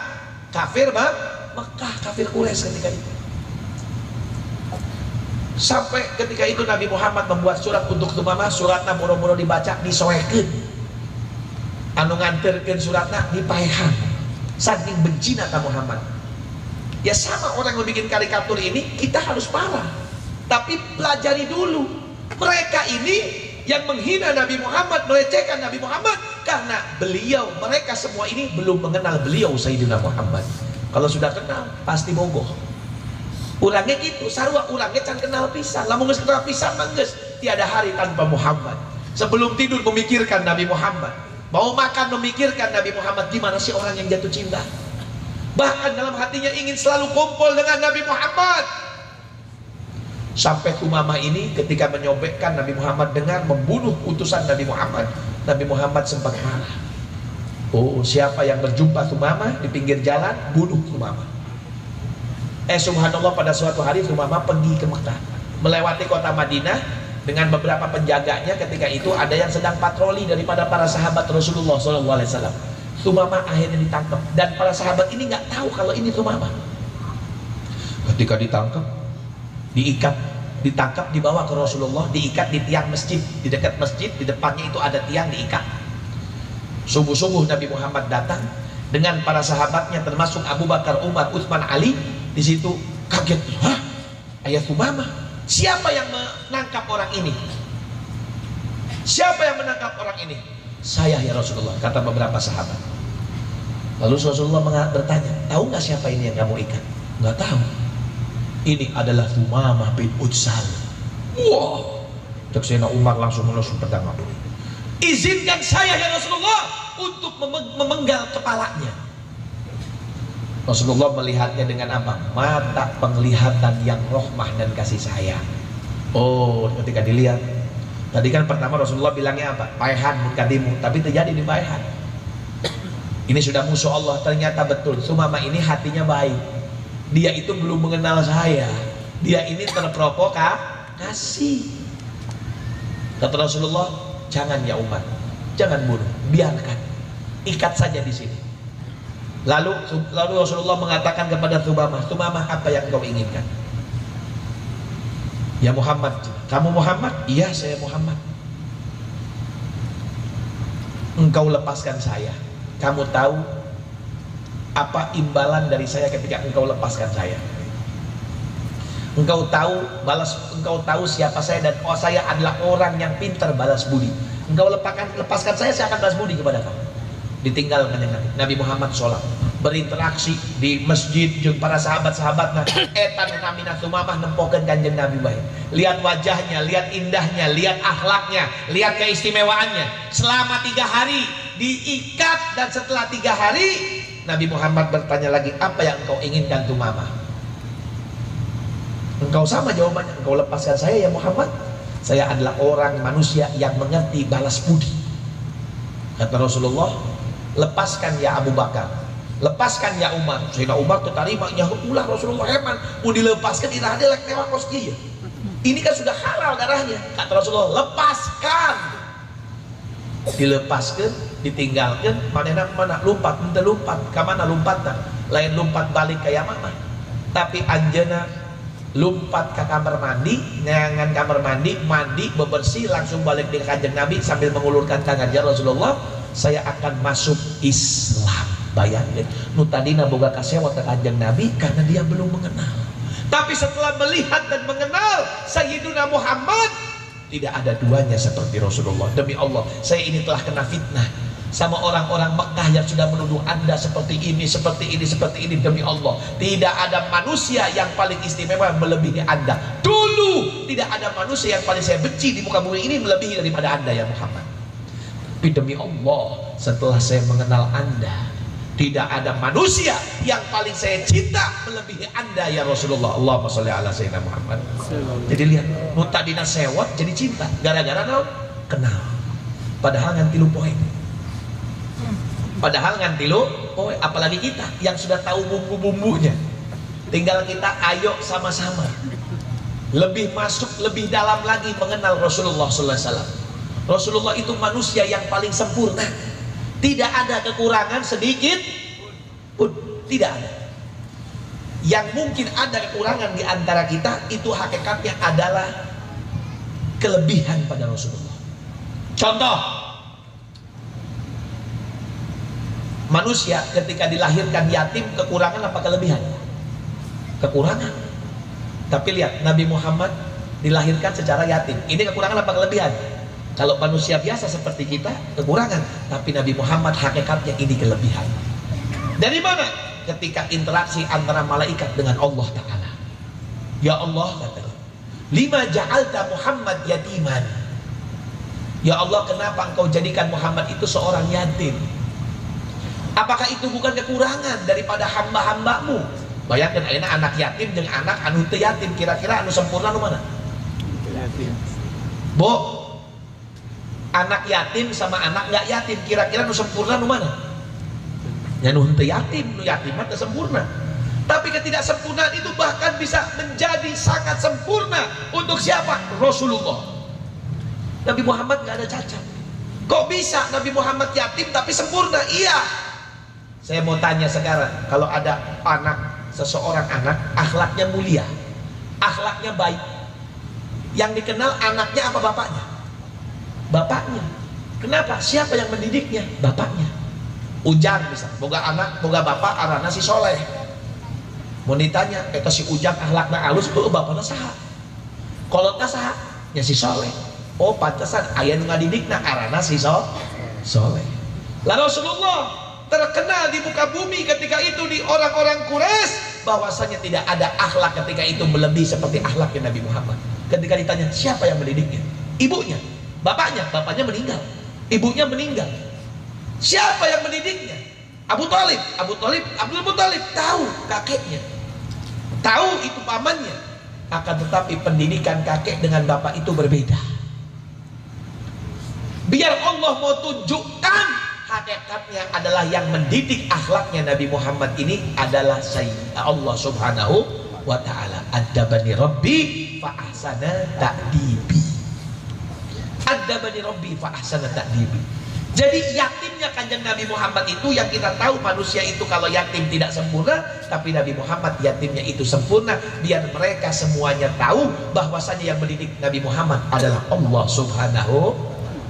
kafir Mekah, kafir Quraisy ketika itu. Sampai ketika itu Nabi Muhammad membuat surat untuk Sumamah. Suratna boro-boro dibaca, disoekeun. Anu nganterkeun suratna dipaehan. Saking bencina ka Muhammad. Ya sama orang yang bikin karikatur ini, kita harus marah. Tapi pelajari dulu. Mereka ini yang menghina Nabi Muhammad, melecehkan Nabi Muhammad, karena mereka semua ini belum mengenal beliau Sayyidina Muhammad. Kalau sudah kenal, pasti bogoh. Urangnya gitu, sarua urangnya can kenal pisan. Lamun geus kenal pisan mah geus tiada hari tanpa Muhammad. Sebelum tidur memikirkan Nabi Muhammad. Mau makan memikirkan Nabi Muhammad. Gimana sih orang yang jatuh cinta? Bahkan dalam hatinya ingin selalu kumpul dengan Nabi Muhammad. Sampai Sumamah ini ketika menyobekkan Nabi Muhammad dengan membunuh utusan Nabi Muhammad, Nabi Muhammad sempat marah. Oh, siapa yang berjumpa Sumamah di pinggir jalan, bunuh Sumamah. Subhanallah, pada suatu hari Sumamah pergi ke Mekah, melewati kota Madinah dengan beberapa penjaganya. Ketika itu ada yang sedang patroli daripada para sahabat Rasulullah SAW. Sumamah akhirnya ditangkap, dan para sahabat ini nggak tahu kalau ini Sumamah. Ketika ditangkap, ditangkap, dibawa ke Rasulullah, diikat di tiang masjid, di dekat masjid, di depannya itu ada tiang diikat. Subuh-subuh Nabi Muhammad datang dengan para sahabatnya, termasuk Abu Bakar, Umar, Utsman, Ali. Di situ kaget, hah? Ayat Sumamah. Siapa yang menangkap orang ini? Siapa yang menangkap orang ini? Saya ya Rasulullah, kata beberapa sahabat. Lalu Rasulullah bertanya, tahu nggak siapa ini yang kamu ikat? Nggak tahu. Ini adalah Sumamah bin Utsal. Wow. Cek Sayyidina Umar langsung pedang. Izinkan saya ya Rasulullah untuk memenggal kepalanya. Rasulullah melihatnya dengan apa? Mata penglihatan yang rahmah dan kasih sayang. Oh, ketika dilihat, tadi kan pertama Rasulullah bilangnya apa? Paehan mukadimu, tapi terjadi di paehan. Ini sudah musuh Allah. Ternyata betul Sumamah ini hatinya baik. Dia itu belum mengenal saya. Dia ini terprovokasi. Kata Rasulullah, jangan ya Umar, jangan bunuh, biarkan, ikat saja di sini. Lalu Rasulullah mengatakan kepada Sumamah, apa yang kau inginkan? Ya Muhammad. Kamu Muhammad? Iya, saya Muhammad. Engkau lepaskan saya. Kamu tahu apa imbalan dari saya ketika engkau lepaskan saya? Engkau tahu siapa saya, dan saya adalah orang yang pintar balas budi. Engkau lepaskan saya akan balas budi kepada kamu. Ditinggalkan dengan Nabi Muhammad sholat, berinteraksi di masjid jeung para sahabat-sahabatnya. Eta namina Sumamah nempokeun Kanjeng Nabi bae. Lihat wajahnya, lihat indahnya, lihat akhlaknya, lihat keistimewaannya. Selama 3 hari diikat, dan setelah 3 hari Nabi Muhammad bertanya lagi, apa yang engkau inginkan Sumamah? Engkau sama jawabannya, engkau lepaskan saya ya Muhammad. Saya adalah orang manusia yang mengerti balas budi. Kata Rasulullah, lepaskan ya Abu Bakar, lepaskan ya Umar. Sayyidina Umar tertarima, ya ulah Rasulullah heman, mau dilepaskan irah dia lek tewak kos kieu. Ini kan sudah halal darahnya. Kata Rasulullah, lepaskan. Dilepaskan, ditinggalkan, mana lompat, minta lompat, kamana lompatna? Lain lompat balik ke Yamamah. Tapi anjeuna lompat ke kamar mandi, ngangan kamar mandi, bebersih, langsung balik di Kanjeng Nabi sambil mengulurkan tangan, ya Rasulullah, saya akan masuk Islam. Bayangin, nu tadina boga kasewat ka Kanjeng Nabi karena dia belum mengenal. Tapi setelah melihat dan mengenal Sayyiduna Muhammad, tidak ada duanya seperti Rasulullah. Demi Allah, saya ini telah kena fitnah sama orang-orang Mekah yang sudah menuduh Anda seperti ini, seperti ini, seperti ini. Demi Allah, tidak ada manusia yang paling istimewa melebihi Anda. Dulu tidak ada manusia yang paling saya benci di muka bumi ini melebihi daripada Anda ya Muhammad. Tapi demi Allah, setelah saya mengenal Anda, tidak ada manusia yang paling saya cinta melebihi Anda ya Rasulullah. Allahumma sholli ala sayyidina Muhammad. Jadi lihat, nu tadina sewot jadi cinta gara-gara naon? Kenal. Padahal ngan tilu poe. Padahal ngan tilu poe, apalagi kita yang sudah tahu bumbu-bumbunya. Tinggal kita ayo sama-sama lebih masuk, lebih dalam lagi mengenal Rasulullah sallallahu alaihi wasallam. Rasulullah itu manusia yang paling sempurna. Tidak ada kekurangan sedikit pun, tidak ada. Yang mungkin ada kekurangan di antara kita itu hakikatnya adalah kelebihan pada Rasulullah. Contoh, manusia ketika dilahirkan yatim, kekurangan apa kelebihan? Kekurangan. Tapi lihat, Nabi Muhammad dilahirkan secara yatim. Ini kekurangan apa kelebihan? Kalau manusia biasa seperti kita, kekurangan. Tapi Nabi Muhammad hakikatnya ini kelebihan. Dari mana? Ketika interaksi antara malaikat dengan Allah Ta'ala. Ya Allah, kata, lima ja'alta Muhammad yatiman. Ya Allah, kenapa engkau jadikan Muhammad itu seorang yatim? Apakah itu bukan kekurangan daripada hamba-hambamu? Bayangkan, anak yatim dengan anak anu teu yatim, kira-kira anu sempurna anu mana? Yatim. Bo, anak yatim sama anak nggak yatim, kira-kira nu sempurna nu mana? Ya nu henteu yatim, nu yatim mah teu sempurna. Tapi ketidaksempurnaan itu bahkan bisa menjadi sangat sempurna untuk siapa? Rasulullah. Nabi Muhammad nggak ada cacat. Kok bisa Nabi Muhammad yatim tapi sempurna? Iya. Saya mau tanya sekarang, kalau ada seseorang anak akhlaknya mulia, akhlaknya baik, yang dikenal anaknya apa bapaknya? Bapaknya. Kenapa? Siapa yang mendidiknya? Bapaknya. Ujang misalnya, boga anak, boga bapak, arana si soleh. Mau ditanya, si Ujang akhlakna alus, bapaknya saha? Kolotna saha? Ya si soleh. Oh pantesan, ayah nu ngadidikna arana si soleh. Lalu Rasulullah terkenal di muka bumi ketika itu di orang-orang Quraisy bahwasanya tidak ada akhlak ketika itu melebihi seperti akhlaknya Nabi Muhammad. Ketika ditanya, siapa yang mendidiknya? Ibunya. Bapaknya meninggal, ibunya meninggal. Siapa yang mendidiknya? Abu Thalib. Abdul Muthalib tahu kakeknya, tahu itu pamannya. Akan tetapi pendidikan kakek dengan bapak itu berbeda. Biar Allah mau tunjukkan hakikatnya adalah yang mendidik akhlaknya Nabi Muhammad ini adalah Allah Subhanahu wa Ta'ala. Adabani Rabbi fa ahsana ta'dibi. Adabani Rabbi fa ahsana ta'dibi. Jadi yatimnya Kanjeng Nabi Muhammad itu yang kita tahu manusia itu kalau yatim tidak sempurna, tapi Nabi Muhammad yatimnya itu sempurna. Biar mereka semuanya tahu bahwasanya yang mendidik Nabi Muhammad adalah Allah Subhanahu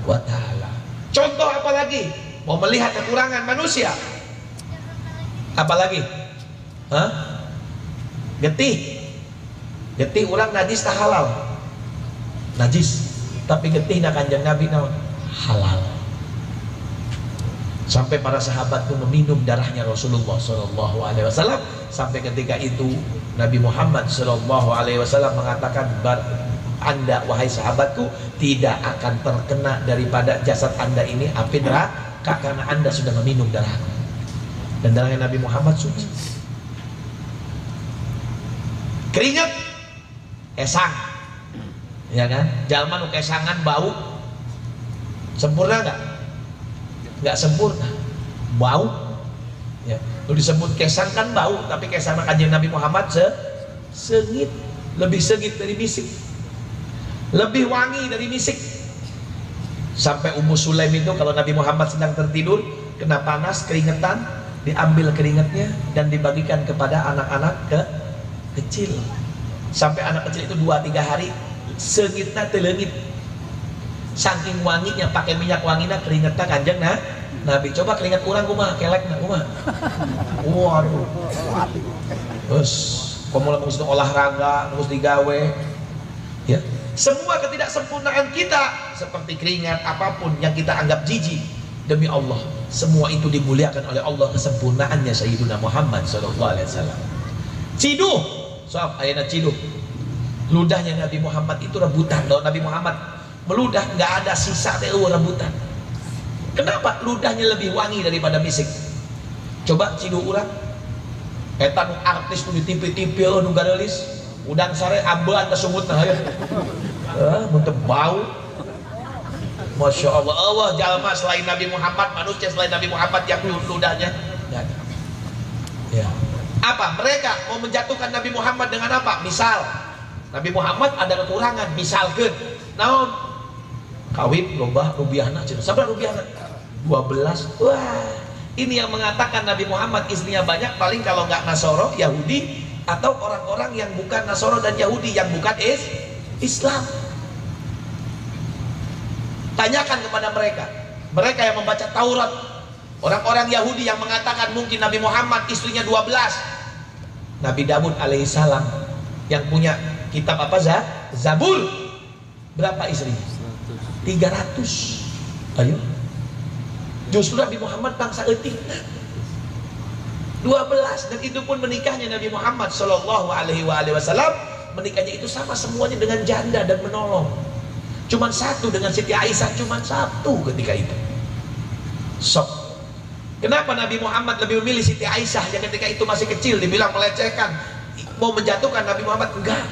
wa Ta'ala. Contoh apa lagi? Mau melihat kekurangan manusia? Apa lagi? Hah? Getih orang najis tak halal. Najis. Tapi getih na Kanjeng Nabi naon? Halal. Sampai para sahabat itu meminum darahnya Rasulullah Shallallahu Alaihi Wasallam. Sampai ketika itu Nabi Muhammad Shallallahu Alaihi Wasallam mengatakan, Anda wahai sahabatku tidak akan terkena daripada jasad Anda ini api neraka karena Anda sudah meminum darahku. Dan darahnya Nabi Muhammad suci. Keringat, esang, ya kan? Jalma nu kesangan bau, sempurna nggak? Nggak sempurna, bau. Ya, lu disebut kesang kan bau, tapi kesang Kanjeng Nabi Muhammad sengit, lebih sengit dari misik, lebih wangi dari misik. Sampai Ummu Sulaim itu kalau Nabi Muhammad sedang tertidur, kena panas, keringetan, diambil keringatnya dan dibagikan kepada anak-anak kecil. Sampai anak kecil itu 2-3 hari sengitna telengit. Saking wanginya pakai minyak wanginya keringetna Kanjeng Nabi coba keringat kurang kumaha kelek na kumaha. Waduh. Terus pemula mesti olahraga, terus digawe. Ya. Semua ketidaksempurnaan kita seperti keringat apapun yang kita anggap jijik, demi Allah semua itu dimuliakan oleh Allah kesempurnaannya Sayyidina Muhammad sallallahu alaihi wasallam. Ciduh, soal ayana ciduh. Ludahnya Nabi Muhammad itu rebutan. Kalau Nabi Muhammad meludah nggak ada sisa teh rebutan. Kenapa? Ludahnya lebih wangi daripada misik. Coba ciduh urang. Eta nu artis nu di TV-TV nu garelis, udang sare ambean ka sumutna hayu. Mun teu bau. Masya Allah, Allah jalma selain Nabi Muhammad, manusia selain Nabi Muhammad yang ludahnya nggak ada. Ya. Apa? Mereka mau menjatuhkan Nabi Muhammad dengan apa? Misal Nabi Muhammad ada kekurangan, misalkan naon kawin loba rubiahna cenah sabaraha rubiahna 12. Wah, ini yang mengatakan Nabi Muhammad istrinya banyak paling kalau nggak Nasoro Yahudi atau orang-orang yang bukan Nasoro dan Yahudi yang bukan Islam. Tanyakan kepada mereka yang membaca Taurat, orang-orang Yahudi yang mengatakan mungkin Nabi Muhammad istrinya 12. Nabi Daud alaihissalam yang punya kitab apa? Zabur, berapa istrinya? 300. Ayo, justru Nabi Muhammad bangsa eutik 12, dan itu pun menikahnya Nabi Muhammad Shallallahu Alaihi Wasallam, menikahnya itu sama semuanya dengan janda dan menolong. Cuman satu dengan Siti Aisyah, cuman satu ketika itu. Sok. Kenapa Nabi Muhammad lebih memilih Siti Aisyah yang ketika itu masih kecil, dibilang melecehkan, mau menjatuhkan Nabi Muhammad? Enggak.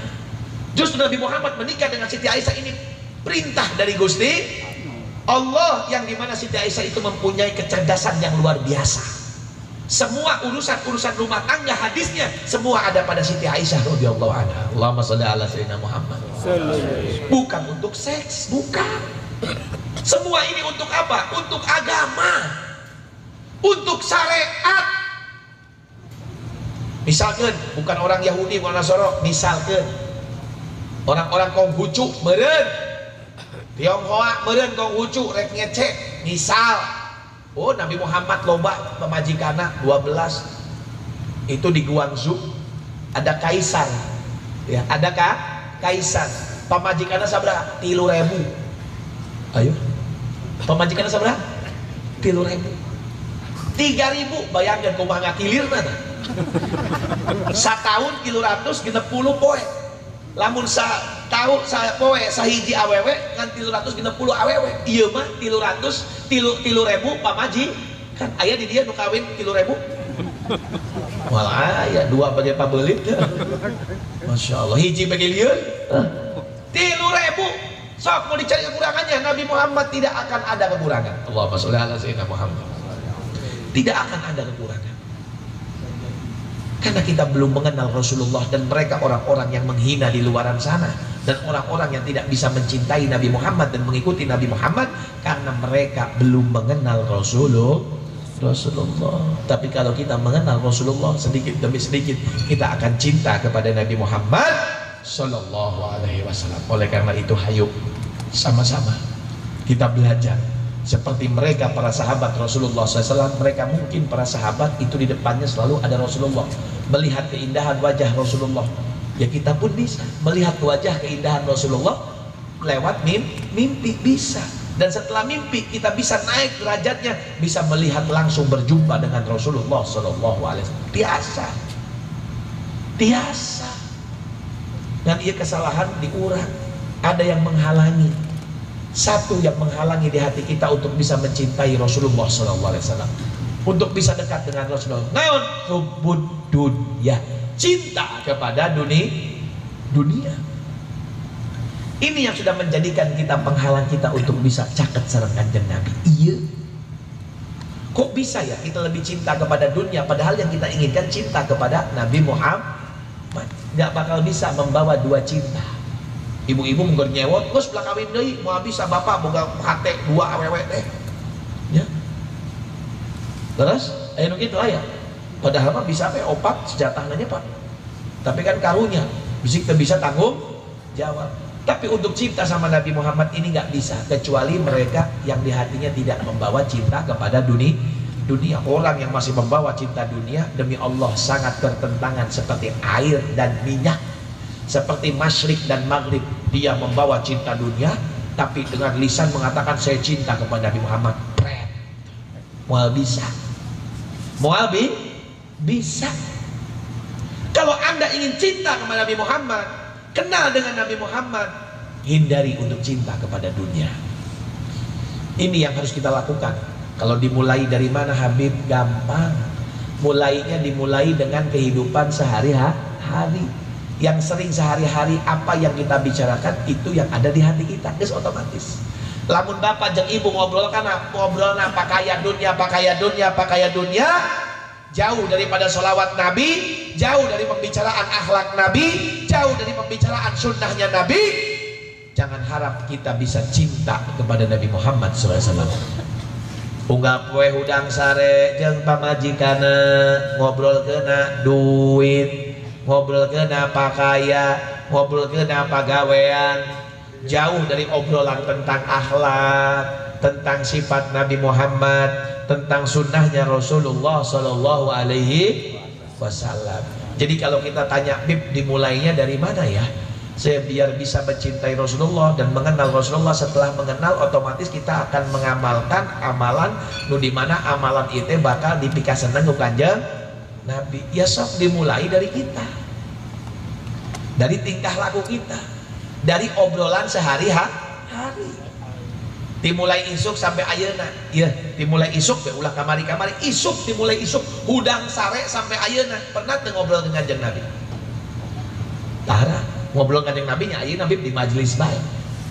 Justru Nabi Muhammad menikah dengan Siti Aisyah ini perintah dari Gusti Allah, yang dimana Siti Aisyah itu mempunyai kecerdasan yang luar biasa. Semua urusan rumah tangga hadisnya semua ada pada Siti Aisyah radhiyallahu anha. Allahumma shalli ala sayyidina Muhammad. Bukan untuk seks, bukan. Semua ini untuk apa? Untuk agama, untuk syariat. Misalkan bukan orang Yahudi, bukan Nasoro, misalkan orang-orang Konghucu meureun, Tionghoa meureun Konghucu rek ngecek, misal oh Nabi Muhammad loba pemajikana 12 itu di Guangzhou ada kaisar ya, adakah kaisar pemajikana sabaraha 3.000. Ayo pemajikana sabaraha 3.000. 3.000 bayangkan kumaha ngakilirna tah satahun 360 poe, lamun tahun poe sahiji awewe kan 360 awewe, ieu mah 300 3.000 pamaji kan aya di dia nu kawin 3.000. Malah aya dua bage pabeulit ya. Masya Allah, hiji bage lieur 3.000. Sok mau dicari kekurangannya, Nabi Muhammad tidak akan ada kekurangan. Allahumma sholli ala sayyidina Muhammad. Tidak akan ada kekurangan. Karena kita belum mengenal Rasulullah, dan mereka orang-orang yang menghina di luaran sana, dan orang-orang yang tidak bisa mencintai Nabi Muhammad dan mengikuti Nabi Muhammad karena mereka belum mengenal Rasulullah. Tapi kalau kita mengenal Rasulullah sedikit demi sedikit, kita akan cinta kepada Nabi Muhammad Sallallahu Alaihi Wasallam. Oleh karena itu, hayu sama-sama kita belajar seperti mereka para sahabat Rasulullah SAW. Mereka mungkin para sahabat itu di depannya selalu ada Rasulullah, melihat keindahan wajah Rasulullah. Ya kita pun bisa melihat wajah keindahan Rasulullah lewat mimpi bisa. Dan setelah mimpi kita bisa naik derajatnya, bisa melihat langsung berjumpa dengan Rasulullah SAW. Biasa. Dan ia kesalahan diurang, ada yang menghalangi. Satu yang menghalangi di hati kita untuk bisa mencintai Rasulullah SAW, untuk bisa dekat dengan Rasulullah. Naon? Hubbud dunya, cinta kepada dunia. Ini yang sudah menjadikan kita penghalang kita untuk bisa caket sareng Kanjeng Nabi. Iya. Kok bisa ya kita lebih cinta kepada dunia, padahal yang kita inginkan cinta kepada Nabi Muhammad. Gak bakal bisa membawa dua cinta. Ibu-ibu mungkin nyewot, terus belah kawin deui, mau bisa bapak boga hate dua awewe teh. Ya. Terus aya nu kitu aya. Padahal mah bisa teh opat sejatahna Pak. Tapi kan karunya bisik teu bisa tanggung jawab. Tapi untuk cinta sama Nabi Muhammad ini nggak bisa, kecuali mereka yang di hatinya tidak membawa cinta kepada dunia. Orang yang masih membawa cinta dunia, demi Allah sangat bertentangan seperti air dan minyak, seperti masyrik dan maghrib. Dia membawa cinta dunia, tapi dengan lisan mengatakan saya cinta kepada Nabi Muhammad. Mual bisa, mual bisa. Kalau Anda ingin cinta kepada Nabi Muhammad, kenal dengan Nabi Muhammad, hindari untuk cinta kepada dunia. Ini yang harus kita lakukan. Kalau dimulai dari mana Habib? Gampang. Mulainya dimulai dengan kehidupan sehari-hari. Yang sering sehari-hari apa yang kita bicarakan itu yang ada di hati kita, itu otomatis. Lamun bapak jeung ibu ngobrol pakaya dunia, jauh daripada sholawat Nabi, jauh dari pembicaraan akhlak Nabi, jauh dari pembicaraan sunnahnya Nabi. Jangan harap kita bisa cinta kepada Nabi Muhammad SAW. Unggal poe hudang sare jeung pamajikana, ngobrol kena duit, ngobrol kena pakaya, ngobrol kena pagawean, jauh dari obrolan tentang akhlak, tentang sifat Nabi Muhammad, tentang sunnahnya Rasulullah Sallallahu Alaihi Wasallam. Jadi kalau kita tanya, Bib, dimulainya dari mana ya? Saya biar bisa mencintai Rasulullah dan mengenal Rasulullah. Setelah mengenal, otomatis kita akan mengamalkan amalan nu dimana amalan itu bakal dipikasen ku Kanjeng Nabi. Ya sok dimulai dari kita, dari tingkah laku kita, dari obrolan sehari-hari. Dimulai isuk sampai ayeuna, ya dimulai isuk be ulah kamari-kamari, isuk dimulai isuk, hudang sare sampai ayeuna. Pernah teu ngobrol dengan Kanjeng Nabi? Tara ngobrol Kanjeng Nabi nya ayeuna Nabi di majelis bae.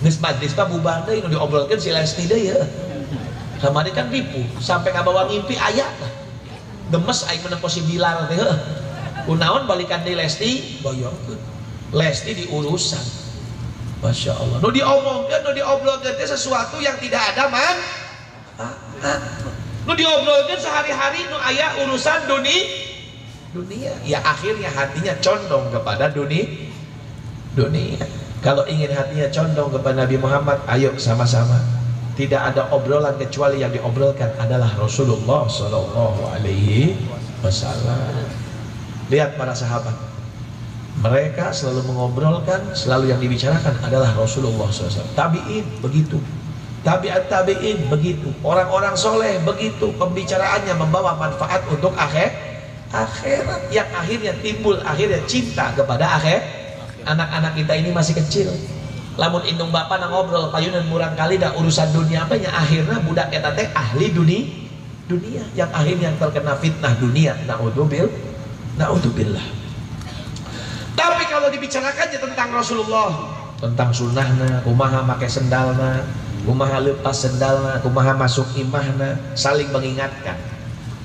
Geus majelis mah bubar deui nu diobrolkeun si Lesti deui ya. Kamari kan ripuh sampai kabawa ngimpi aya lah. Gemes aing menempo si Bilal teh heuh. Kunaon balikan deui Lesti, bayangkeun. Lesti di urusan. Masya Allah. Nu diomongkeun, nu diobrolkeun teh sesuatu yang tidak ada nu diobrolkeun sehari-hari nu aya urusan dunia. Ya akhirnya hatinya condong kepada dunia. Kalau ingin hatinya condong kepada Nabi Muhammad, ayo sama-sama. Tidak ada obrolan kecuali yang diobrolkan adalah Rasulullah Sallallahu Alaihi Wasallam. Lihat para sahabat, mereka selalu mengobrolkan, selalu yang dibicarakan adalah Rasulullah SAW. Tabi'in begitu, tabi'in begitu, orang-orang soleh begitu. Pembicaraannya membawa manfaat untuk akhirat, yang akhirnya timbul akhirnya cinta kepada akhirat. Anak-anak kita ini masih kecil, lamun indung bapak nang ngobrol payunan murang kali dah urusan dunia apa nya, akhirnya budak eta teh ahli dunia yang akhirnya terkena fitnah dunia. Naudzubillah. Tapi kalau dibicarakannya tentang Rasulullah, tentang sunnahna, kumaha make sendalna, kumaha lepas sendalna, kumaha masuk imahna, saling mengingatkan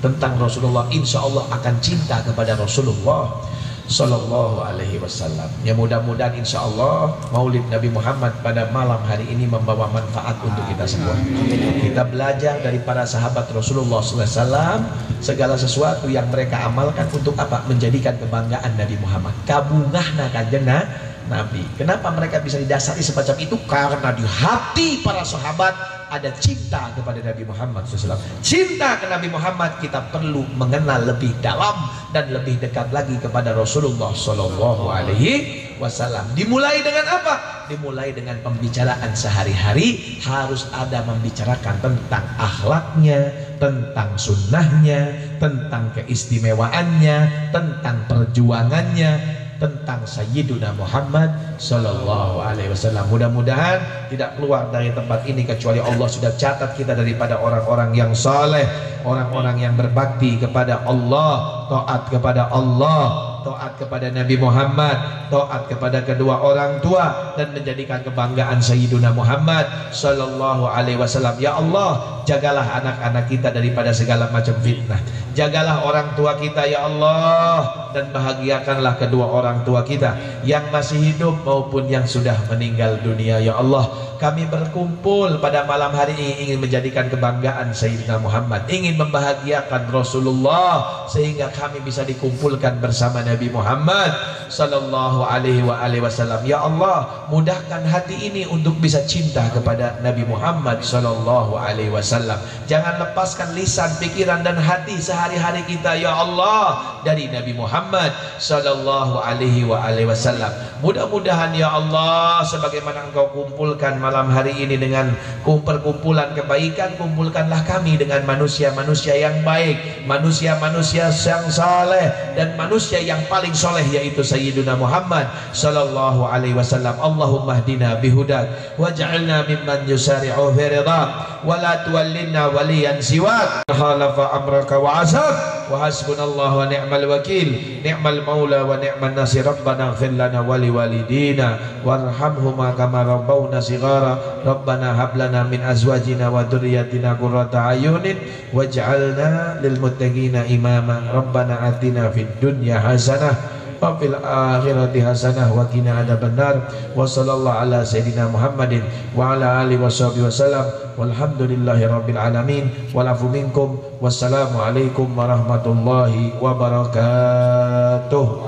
tentang Rasulullah, insya Allah akan cinta kepada Rasulullah Sallallahu Alaihi Wasallam. Ya mudah-mudahan insya Allah Maulid Nabi Muhammad pada malam hari ini membawa manfaat untuk kita semua. Kita belajar dari para sahabat Rasulullah Sallallahu Alaihi Wasallam segala sesuatu yang mereka amalkan untuk apa? Menjadikan kebanggaan Nabi Muhammad. Kabungahna Kanjeng Nabi. Kenapa mereka bisa didasari semacam itu? Karena di hati para sahabat ada cinta kepada Nabi Muhammad SAW. Cinta ke Nabi Muhammad, kita perlu mengenal lebih dalam dan lebih dekat lagi kepada Rasulullah Sallallahu Alaihi Wasallam. Dimulai dengan apa? Dimulai dengan pembicaraan sehari-hari. Harus ada membicarakan tentang akhlaknya, tentang sunnahnya, tentang keistimewaannya, tentang perjuangannya, tentang Sayyiduna Muhammad Sallallahu Alaihi Wasallam. Mudah-mudahan tidak keluar dari tempat ini kecuali Allah sudah catat kita daripada orang-orang yang saleh, orang-orang yang berbakti kepada Allah, taat kepada Allah, taat kepada Nabi Muhammad, taat kepada kedua orang tua, dan menjadikan kebanggaan Sayyiduna Muhammad Sallallahu Alaihi Wasallam. Ya Allah, jagalah anak-anak kita daripada segala macam fitnah, jagalah orang tua kita ya Allah, dan bahagiakanlah kedua orang tua kita yang masih hidup maupun yang sudah meninggal dunia ya Allah. Kami berkumpul pada malam hari ini ingin menjadikan kebanggaan Sayyidina Muhammad, ingin membahagiakan Rasulullah, sehingga kami bisa dikumpulkan bersama Nabi Muhammad sallallahu alaihi wasallam. Ya Allah, mudahkan hati ini untuk bisa cinta kepada Nabi Muhammad sallallahu alaihi wasallam. Jangan lepaskan lisan, pikiran dan hati sehari-hari kita ya Allah dari Nabi Muhammad sallallahu alaihi wasallam. Mudah-mudahan ya Allah, sebagaimana Engkau kumpulkan malam hari ini dengan perkumpulan kebaikan, kumpulkanlah kami dengan manusia-manusia yang baik, manusia-manusia yang saleh, dan manusia yang paling soleh yaitu Sayyiduna Muhammad sallallahu alaihi wasallam. Allahumma hdina bihudak waj'alna mimman yusari'u fi ridhak wa la tuwallina waliyan siwak khalafa amraka wa asab wa hasbunallahu wa ni'mal wakil ni'mal maula wa ni'man nasir. Rabbana ighfir lana wa liwalidina warhamhuma kama rabbawna shighara. Rabbana hab lana min azwajina wa dhurriyyatina qurrata ayunin waj'alna lil muttaqina imama. Rabbana atina fid dunya hasanah wa fil akhirati hasanah wa qina adzabannar. Wa sallallahu ala sayidina Muhammadin wa ala alihi washabihi wasallam walhamdulillahi rabbil alamin. Walafu minkum. Wassalamu alaikum warahmatullahi wabarakatuh.